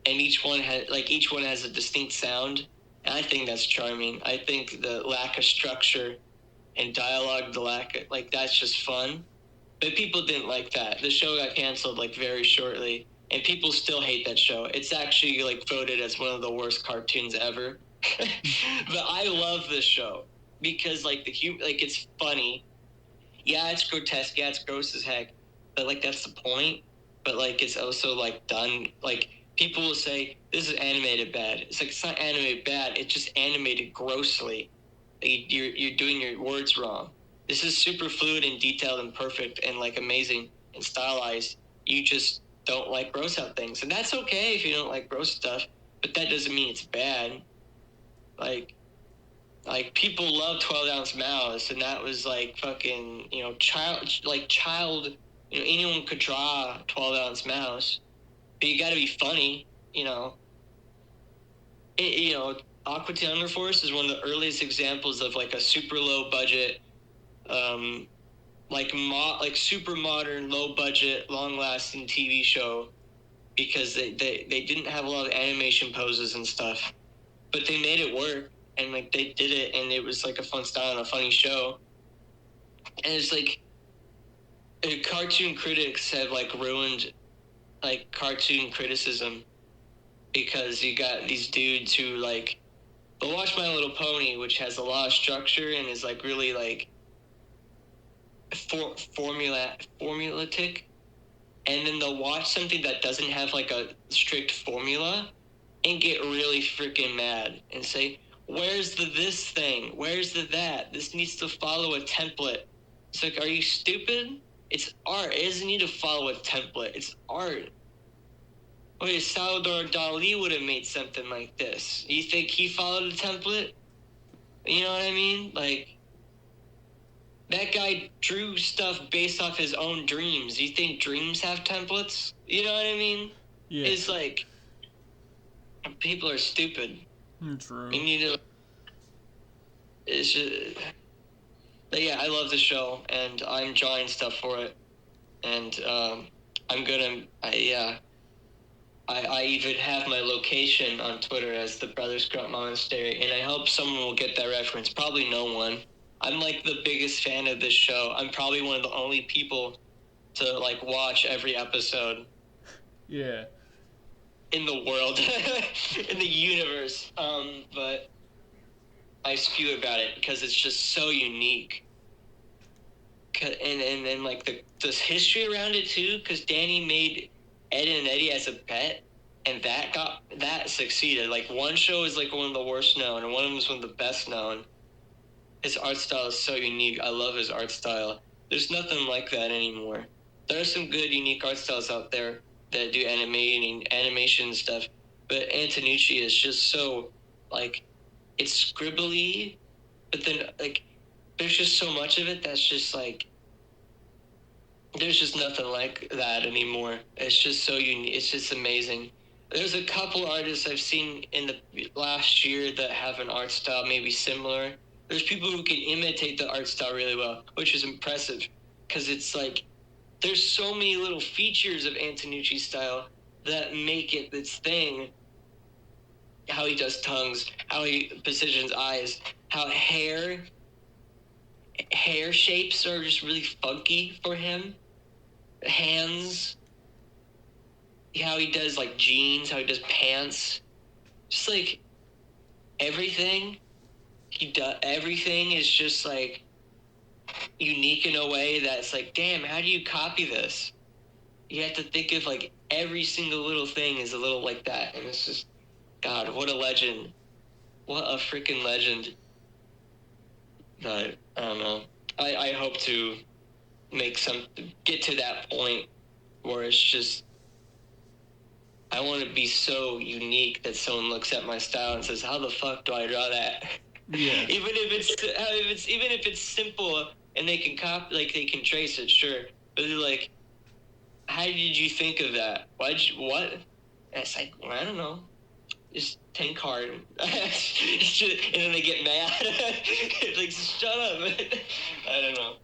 and each one has a distinct sound. And I think that's charming. I think the lack of structure and dialogue, that's just fun. But people didn't like that. The show got canceled like very shortly, and people still hate that show. It's actually like voted as one of the worst cartoons ever. But I love this show because like it's funny. Yeah, it's grotesque. Yeah, it's gross as heck. But like that's the point. But like it's also like done like people will say this is animated bad. It's like it's not animated bad. It's just animated grossly. Like, you're doing your words wrong. This is super fluid and detailed and perfect and like amazing and stylized. You just don't like gross out things, and that's okay if you don't like gross stuff. But that doesn't mean it's bad. Like people love 12-ounce Mouse, and that was like fucking child. Anyone could draw 12-ounce Mouse, but you got to be funny. Aqua Teen Hunger Force is one of the earliest examples of like a super low budget, super modern, low budget, long lasting TV show, because they didn't have a lot of animation poses and stuff, but they made it work, and like they did it, and it was like a fun style and a funny show. And it's like cartoon critics have like ruined like cartoon criticism, because you got these dudes who like they'll watch My Little Pony, which has a lot of structure and is like really like formulatic, and then they'll watch something that doesn't have like a strict formula and get really freaking mad and say, where's the this thing? Where's the that? This needs to follow a template. It's like, are you stupid? It's art. It doesn't need to follow a template. It's art. Wait, Salvador Dali would have made something like this. You think he followed a template? You know what I mean? Like, that guy drew stuff based off his own dreams. You think dreams have templates? You know what I mean? Yeah. It's like, people are stupid. True. You need to. It's just. But yeah, I love the show, and I'm drawing stuff for it, and I'm gonna. I even have my location on Twitter as the Brothers Grunt Monastery, and I hope someone will get that reference. Probably no one. I'm like the biggest fan of this show. I'm probably one of the only people to like watch every episode. Yeah. In the world, in the universe. But I spew about it because it's just so unique. And like the history around it too, because Danny made Ed and Eddie as a pet, and that succeeded. Like one show is like one of the worst known, and one of them is one of the best known. His art style is so unique. I love his art style. There's nothing like that anymore. There are some good unique art styles out there that do animation stuff, but Antonucci is just so like it's scribbly, but then like there's just so much of it that's just like there's just nothing like that anymore. It's just so unique. It's just amazing. There's a couple artists I've seen in the last year that have an art style maybe similar. There's people who can imitate the art style really well, which is impressive, because it's like there's so many little features of Antonucci's style that make it its thing. How he does tongues, how he positions eyes, how hair shapes are just really funky for him. Hands, how he does like jeans, how he does pants, just like everything everything is just like unique in a way that's like, damn, how do you copy this? You have to think of like every single little thing is a little like that, and it's just, God, what a legend. What a freaking legend. But I don't know. I hope to get to that point where it's just, I want to be so unique that someone looks at my style and says, how the fuck do I draw that? Yeah. even if it's simple and they can copy, like they can trace it, sure. But they're like, how did you think of that? What? And it's like, well, I don't know. Just think hard. And then they get mad. Like, shut up. I don't know.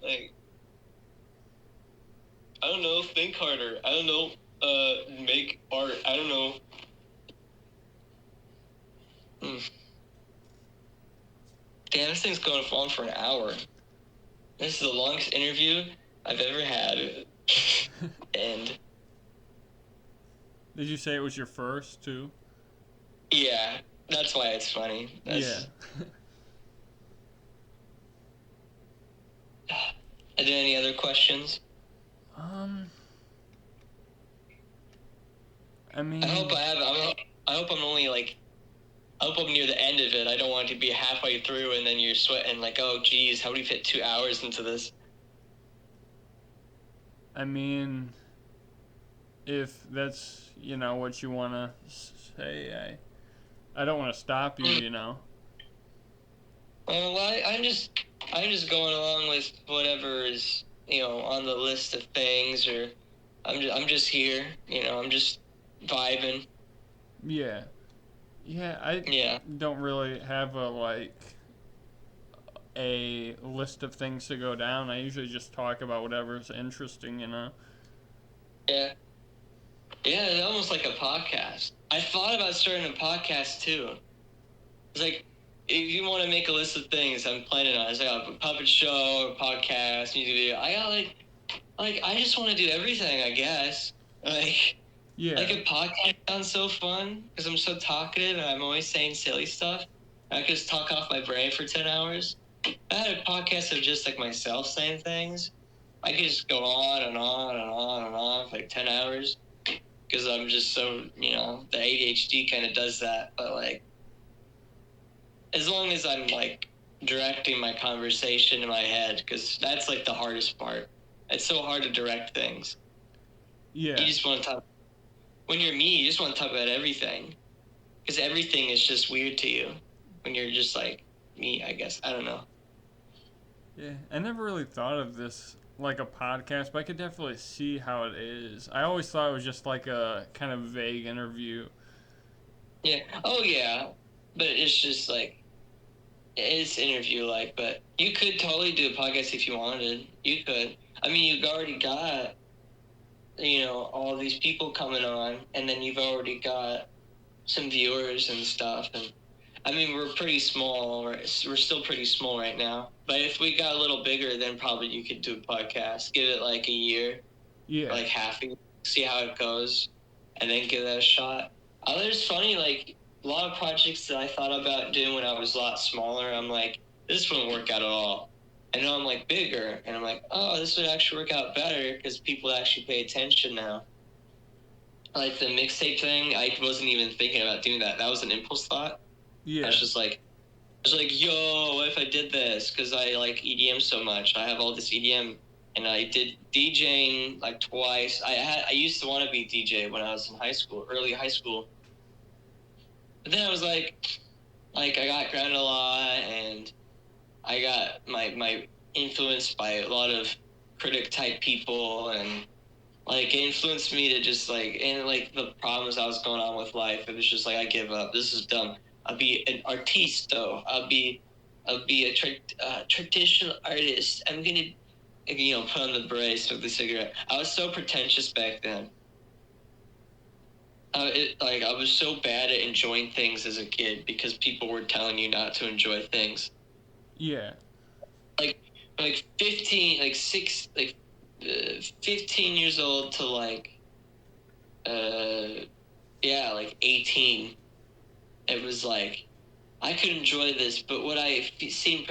Like, I don't know, think harder. I don't know, make art. I don't know. Damn, this thing's going on for an hour. This is the longest interview I've ever had. And did you say it was your first too? yeah, that's why it's funny. Yeah. Are there any other questions? I mean, I hope I'm only like. I hope I'm near the end of it. I don't want it to be halfway through and then you're sweating like, oh, geez, how do we fit 2 hours into this? I mean, if that's, what you want to say, I don't want to stop you, Well, I'm just going along with whatever is, on the list of things, or I'm just here, I'm just vibing. Yeah. Yeah, I don't really have a list of things to go down. I usually just talk about whatever's interesting, Yeah. Yeah, it's almost like a podcast. I thought about starting a podcast too. It's like, if you want to make a list of things I'm planning on, it's like a puppet show, a podcast, music video. I got I just want to do everything, I guess. Yeah. Like a podcast sounds so fun because I'm so talkative and I'm always saying silly stuff. I could just talk off my brain for 10 hours. I had a podcast of just like myself saying things. I could just go on and on and on and on for like 10 hours because I'm just so, the ADHD kind of does that. But like, as long as I'm like directing my conversation in my head, because that's like the hardest part. It's so hard to direct things. Yeah. You just want to talk. When you're me, you just want to talk about everything. Because everything is just weird to you. When you're just like me, I guess. I don't know. Yeah. I never really thought of this like a podcast, but I could definitely see how it is. I always thought it was just like a kind of vague interview. Yeah. Oh, yeah. But it's just like, it's interview-like. But you could totally do a podcast if you wanted. You could. I mean, you've already got, all these people coming on. And then you've already got some viewers and stuff. And I mean, we're pretty small. We're still pretty small right now. But if we got a little bigger, then probably you could do a podcast. Give it like a year, Yeah. like half a year, see how it goes, and then give that a shot. There's funny, like, a lot of projects that I thought about doing when I was a lot smaller, I'm like, this wouldn't work out at all. And now I'm like bigger, and I'm like, oh, this would actually work out better because people actually pay attention now. Like the mixtape thing, I wasn't even thinking about doing that. That was an impulse thought. Yeah. I was like, yo, what if I did this? Because I like EDM so much. I have all this EDM, and I did DJing like twice. I used to want to be DJ when I was in high school, early high school. But then I was like I got grounded a lot, and I got my influenced by a lot of critic type people, and like it influenced me to just like, and like the problems I was going on with life, it was just like, I give up. This is dumb. I'll be an artisto. I'll be a traditional artist. I'm gonna, put on the beret, smoke the cigarette. I was so pretentious back then. I was so bad at enjoying things as a kid because people were telling you not to enjoy things. Yeah. Like 15, like 15 years old to like, like 18. It was like, I could enjoy this, but would I seem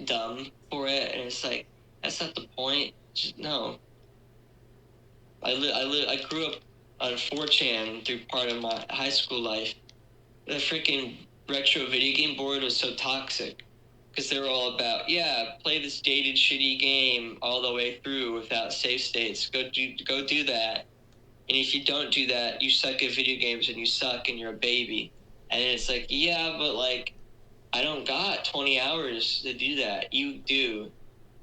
dumb for it? And it's like, that's not the point. Just, no. I grew up on 4chan through part of my high school life. The freaking retro video game board was so toxic because they were all about, play this dated shitty game all the way through without save states. Go do that. And if you don't do that, you suck at video games and you suck and you're a baby. And it's like, yeah, but like, I don't got 20 hours to do that. You do.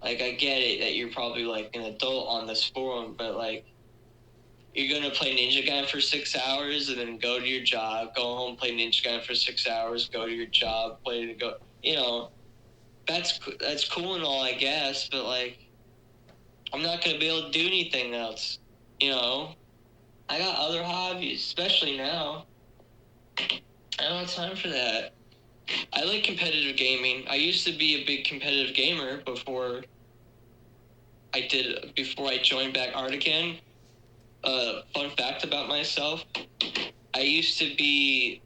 Like, I get it that you're probably like an adult on this forum, but like, you're going to play Ninja Gaiden for 6 hours and then go to your job, go home, play Ninja Gaiden for 6 hours, go to your job, that's cool and all, I guess, but like, I'm not going to be able to do anything else, I got other hobbies, especially now. I don't have time for that. I like competitive gaming. I used to be a big competitive gamer before I joined back art again. Fun fact about myself, I used to be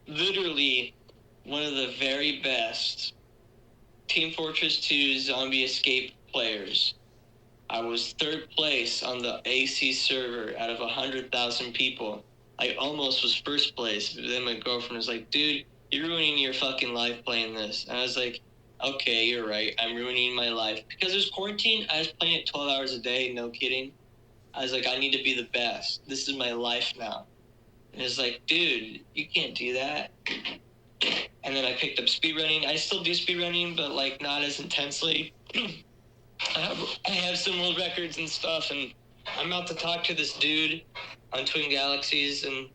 literally one of the very best Team Fortress 2 Zombie Escape players. I was third place on the AC server out of 100,000 people. I almost was first place, but then my girlfriend was like, dude, you're ruining your fucking life playing this. And I was like, okay, you're right. I'm ruining my life. Because it was quarantine, I was playing it 12 hours a day, no kidding. I was like, I need to be the best. This is my life now. And it's like, dude, you can't do that. And then I picked up speedrunning. I still do speedrunning, but like not as intensely. I have some world records and stuff, and I'm about to talk to this dude on Twin Galaxies and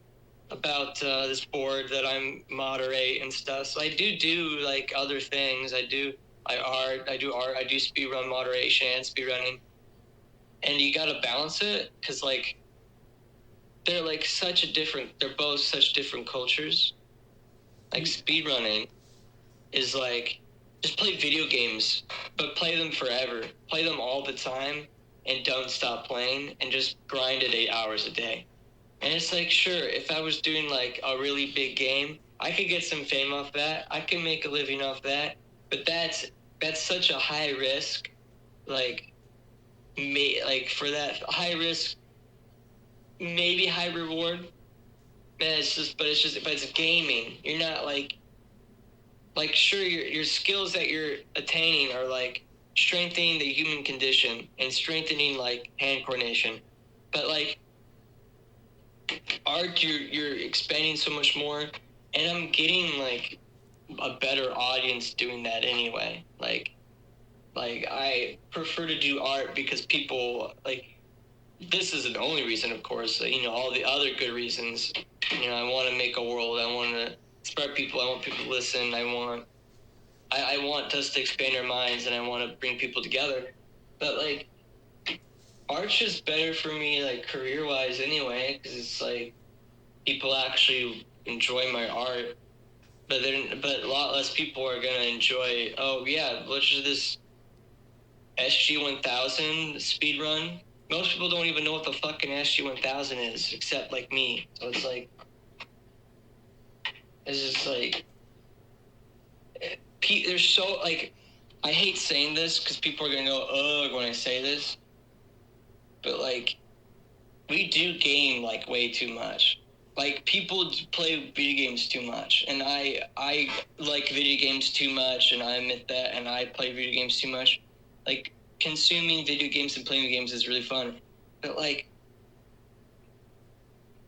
about this board that I'm moderate and stuff. So I do like other things. I do art, I do speedrun moderation and speedrunning. And you gotta balance it, because like they're both such different cultures. Like speedrunning is like, just play video games, but play them forever. Play them all the time and don't stop playing and just grind it 8 hours a day. And it's like, sure, if I was doing like a really big game, I could get some fame off that. I can make a living off that. But that's such a high risk, like for that high risk, maybe high reward. Man, but it's gaming. You're not like sure, your skills that you're attaining are like strengthening the human condition and strengthening like hand coordination, but like art, you're expanding so much more, and I'm getting like a better audience doing that anyway. Like I prefer to do art because people like, this isn't the only reason, of course, all the other good reasons. I want to make a world. I want to inspire people. I want people to listen. I want us to expand our minds, and I want to bring people together. But like, art's just better for me, like career-wise anyway, because it's like people actually enjoy my art. But a lot less people are gonna enjoy. Oh yeah, which is this SG-1000 speedrun? Most people don't even know what the fucking SG-1000 is, except like me. So it's like, it's just like, there's so like, I hate saying this because people are gonna go ugh when I say this, but like, we do game like way too much. Like, people play video games too much, and I like video games too much, and I admit that, and I play video games too much. Like, consuming video games and playing games is really fun, but like,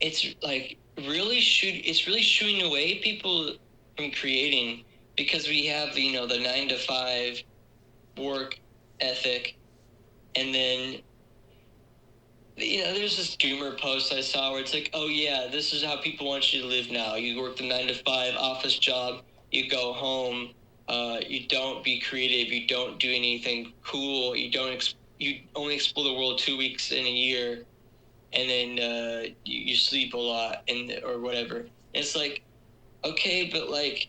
it's like it's really shooing away people from creating, because we have the 9 to 5 work ethic, and then there's this Goomer post I saw where it's like, oh yeah, this is how people want you to live now. You work the 9 to 5 office job, you go home, you don't be creative, you don't do anything cool, you only explore the world 2 weeks in a year, and then you sleep a lot or whatever. It's like, okay, but like,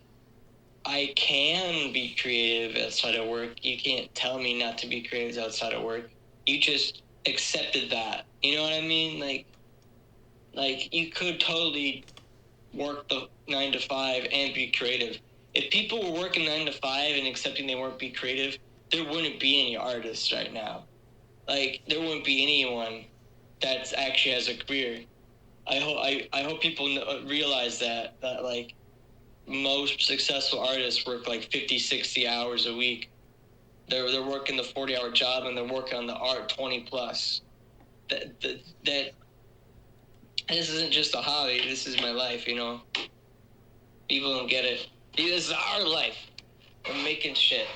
I can be creative outside of work. You can't tell me not to be creative outside of work. You just accepted that. You know what I mean? Like you could totally work the 9 to 5 and be creative. If people were working 9 to 5 and accepting they weren't be creative, there wouldn't be any artists right now. Like, there wouldn't be anyone that actually has a career. I hope people realize that like, most successful artists work like 50, 60 hours a week. They're working the 40-hour job, and they're working on the art 20 plus. That this isn't just a hobby. This is my life. People don't get it. This is our life. I'm making shit.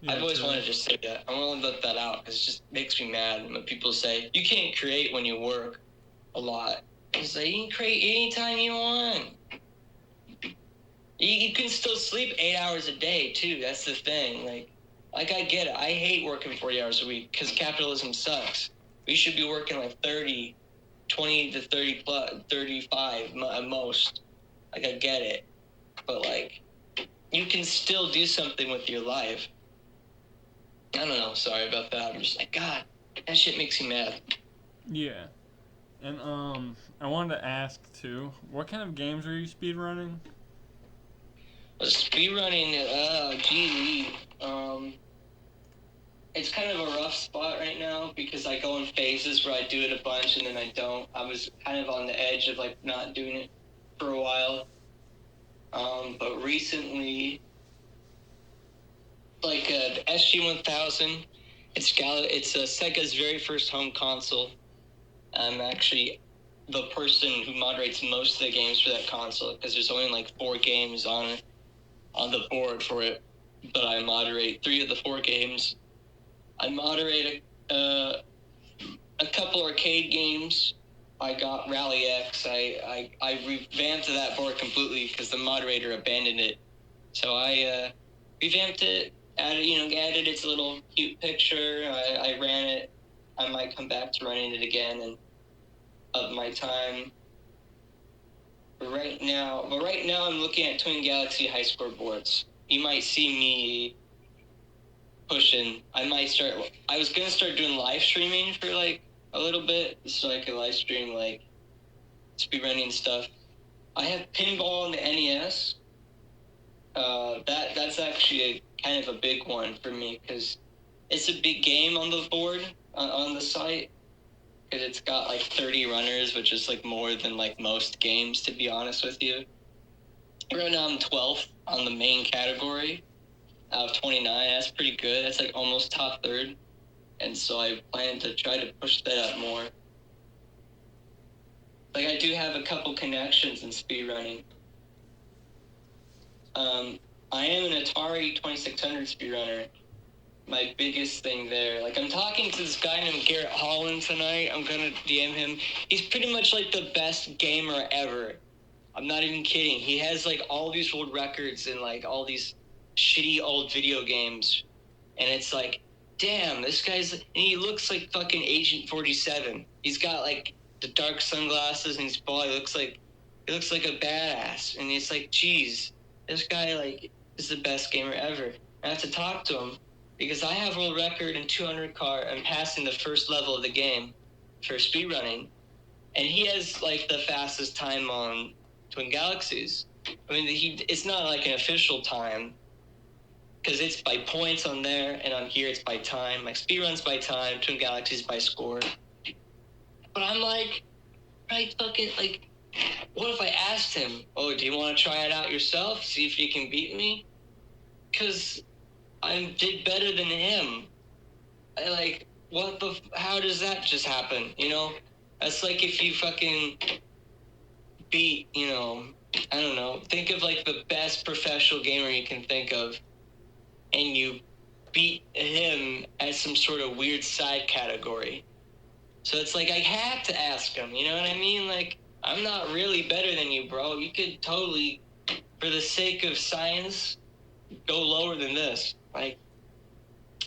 Yeah, I've always wanted to say that. I want to let that out because it just makes me mad when people say you can't create when you work a lot. It's like, you can create anytime you want. You can still sleep 8 hours a day too. That's the thing. Like I get it. I hate working 40 hours a week because capitalism sucks. We should be working like 30, 20 to 30 plus, 35 at most. Like, I get it. But, like, you can still do something with your life. I don't know. Sorry about that. I'm just like, God, that shit makes me mad. Yeah. And I wanted to ask too, what kind of games are you speedrunning? Speedrunning, gee, it's kind of a rough spot right now because I go in phases where I do it a bunch and then I don't. I was kind of on the edge of like not doing it for a while. But recently, like the SG-1000, it's Sega's very first home console. I'm actually the person who moderates most of the games for that console because there's only like 4 games on the board for it, but I moderate 3 of the 4 games. I moderate a couple arcade games. I got Rally X. I revamped that board completely because the moderator abandoned it. So I revamped it, added its little cute picture. I ran it. I might come back to running it again and up my time. But right now I'm looking at Twin Galaxy high score boards. You might see me pushing. I was gonna start doing live streaming for like a little bit, so I could live stream like speedrunning stuff. I have pinball on the NES. That's actually kind of a big one for me because it's a big game on the board on the site because it's got like 30 runners, which is like more than like most games, to be honest with you. Right now I'm 12th on the main category out of 29. That's pretty good. That's like almost top third. And so I plan to try to push that up more. Like, I do have a couple connections in speedrunning. I am an Atari 2600 speedrunner. My biggest thing there. Like, I'm talking to this guy named Garrett Holland tonight. I'm going to DM him. He's pretty much, like, the best gamer ever. I'm not even kidding. He has, like, all these world records and, like, all these shitty old video games. And it's like, damn, this guy's... And he looks like fucking Agent 47. He's got, like, the dark sunglasses and he's bald. He looks like a badass. And it's like, geez, this guy, like, is the best gamer ever. I have to talk to him because I have world record in 200 car. I'm passing the first level of the game for speedrunning. And he has, like, the fastest time on Twin Galaxies. I mean, it's not like an official time because it's by points on there, and on here it's by time. Like, speedruns by time, Twin Galaxies by score. But I'm like, right, fucking, like, what if I asked him, oh, do you want to try it out yourself? See if you can beat me? Because I did better than him. How does that just happen, you know? That's like if you fucking beat, you know, I don't know, think of like the best professional gamer you can think of, and you beat him at some sort of weird side category. So it's like, I had to ask him, you know what I mean? Like, I'm not really better than you, bro. You could totally, for the sake of science, go lower than this. Like,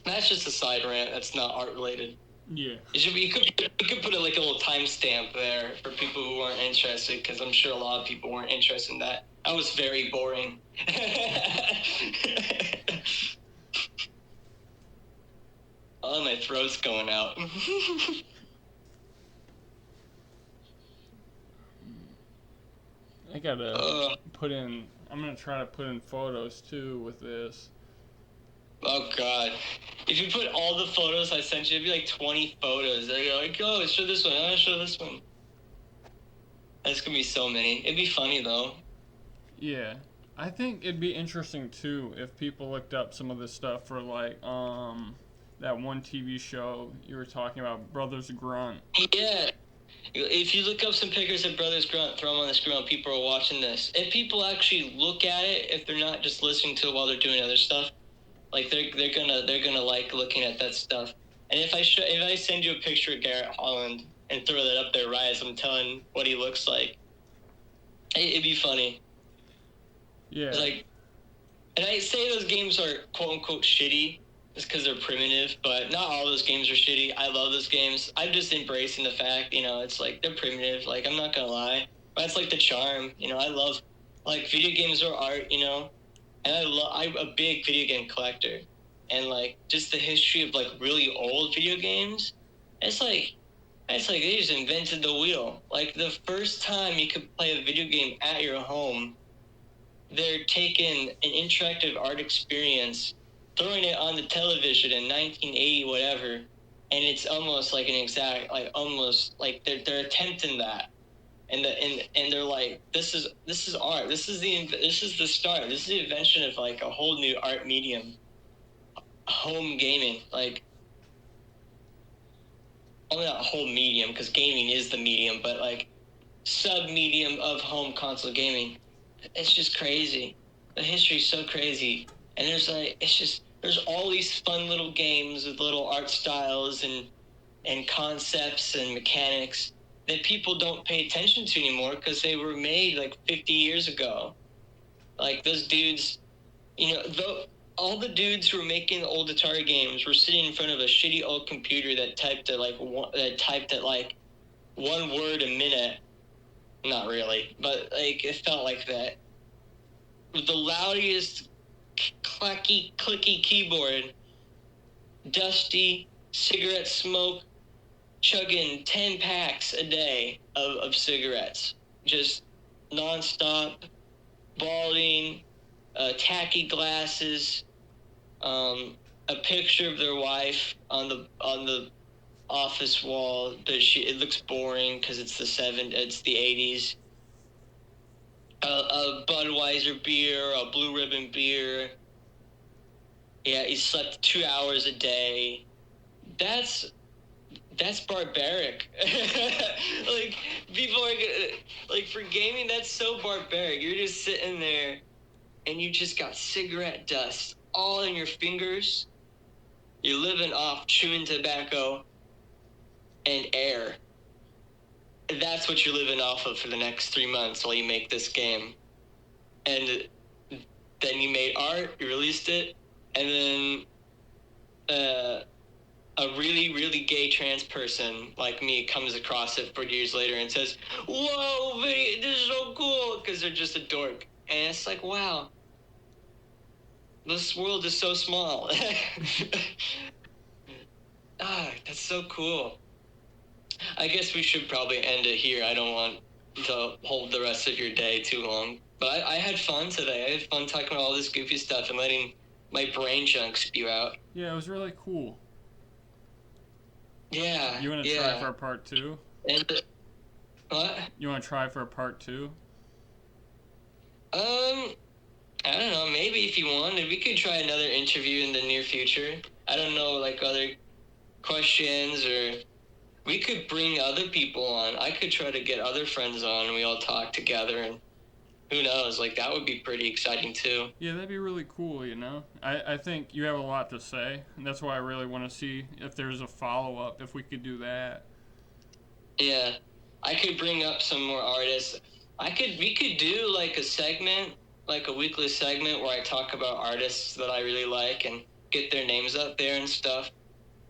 that's just a side rant. That's not art related. Yeah. You could put like a little timestamp there for people who aren't interested, because I'm sure a lot of people weren't interested in that. That was very boring. Oh, my throat's going out. I gotta I'm gonna try to put in photos too with this. Oh, God. If you put all the photos I sent you, it'd be like 20 photos. They're like, oh, show this one. Oh, show this one. That's gonna be so many. It'd be funny, though. Yeah. I think it'd be interesting, too, if people looked up some of this stuff for, like, that one TV show you were talking about, Brothers Grunt. Yeah. If you look up some pictures of Brothers Grunt, throw them on the screen while people are watching this. If people actually look at it, if they're not just listening to it while they're doing other stuff, like they're gonna like looking at that stuff. And if I send you a picture of Garrett Holland and throw that up there right as I'm telling what he looks like, it'd be funny. Yeah. It's like, and I say those games are quote unquote shitty just because they're primitive, but not all those games are shitty. I love those games. I'm just embracing the fact, you know, it's like they're primitive. Like, I'm not gonna lie, but it's like the charm. You know, I love like video games are art, you know, and I'm a big video game collector, and like just the history of like really old video games, it's like they just invented the wheel. Like the first time you could play a video game at your home, they're taking an interactive art experience, throwing it on the television in 1980 whatever, and it's almost like an exact, like almost like they're attempting that, and they're like, this is art. This is the start. This is the invention of like a whole new art medium, home gaming. Like, well, not a whole medium because gaming is the medium, but like sub medium of home console gaming. It's just crazy. The history's so crazy, and there's all these fun little games with little art styles and concepts and mechanics that people don't pay attention to anymore because they were made like 50 years ago. Like those dudes, you know, all the dudes who were making the old Atari games were sitting in front of a shitty old computer that typed at like one word a minute. Not really, but like it felt like that. With the loudest clacky clicky keyboard, dusty cigarette smoke, chugging 10 packs a day of cigarettes, just nonstop, balding, tacky glasses, a picture of their wife on the office wall, but it looks boring because it's the 80s. A Budweiser beer, a Blue Ribbon beer. Yeah, he slept 2 hours a day. That's barbaric. Like, people are gonna, like, for gaming, that's so barbaric. You're just sitting there and you just got cigarette dust all in your fingers. You're living off chewing tobacco and air. That's what you're living off of for the next 3 months while you make this game. And then you made art, you released it, and then a really, really gay trans person like me comes across it 40 years later and says, "Whoa, this is so cool," because they're just a dork. And it's like, wow, this world is so small. That's so cool. I guess we should probably end it here. I don't want to hold the rest of your day too long. But I had fun today. I had fun talking about all this goofy stuff and letting my brain junk spew out. Yeah, it was really cool. Yeah. You want to try for a part 2? And what? You want to try for a part 2? I don't know. Maybe if you wanted, we could try another interview in the near future. I don't know, like other questions, or we could bring other people on. I could try to get other friends on and we all talk together, and who knows, like that would be pretty exciting too. Yeah, that'd be really cool, you know? I think you have a lot to say, and that's why I really want to see if there's a follow-up, if we could do that. Yeah, I could bring up some more artists. We could do like a segment, like a weekly segment where I talk about artists that I really like and get their names up there and stuff.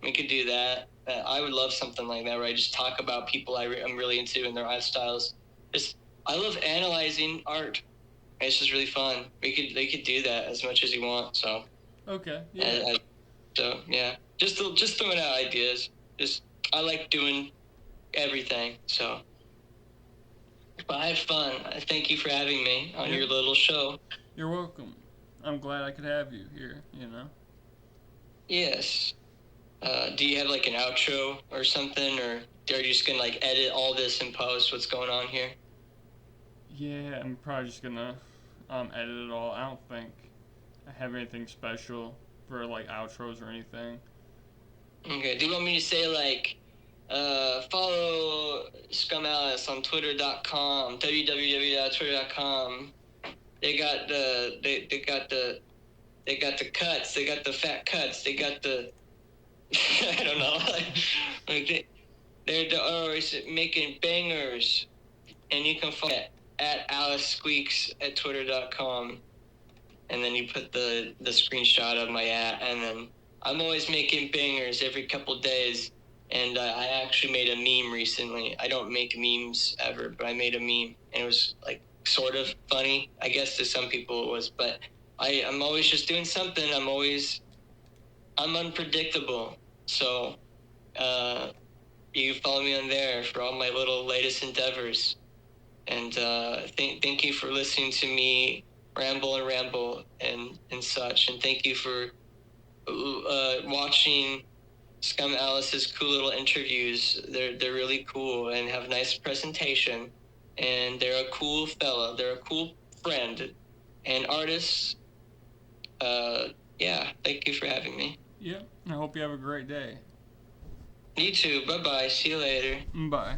We could do that. I would love something like that where I just talk about people I'm really into and their art styles. I love analyzing art. It's just really fun. They could do that as much as you want. So okay, yeah. So yeah, just throwing out ideas. I like doing everything. So, but I had fun. Thank you for having me on your little show. You're welcome. I'm glad I could have you here. You know. Yes. Do you have like an outro or something, or are you just gonna like edit all this and post what's going on here? Yeah, I'm probably just gonna edit it all. I don't think I have anything special for like outros or anything. Okay. Do you want me to say like, follow Scumalice on Twitter.com, www.twitter.com. They got the cuts. They got the fat cuts. They got the I don't know. Like they're always making bangers, and you can follow at Alice Squeaks at Twitter.com, and then you put the screenshot of my and then I'm always making bangers every couple days, and I actually made a meme recently. I don't make memes ever, but I made a meme, and it was like sort of funny. I guess to some people it was, but I'm always just doing something. I'm unpredictable. So you can follow me on there for all my little latest endeavors. And thank you for listening to me ramble and such. And thank you for watching Scum Alice's cool little interviews. They're really cool and have nice presentation. And they're a cool fella. They're a cool friend and artist. Yeah, thank you for having me. Yep. I hope you have a great day. You too. Bye bye. See you later. Bye.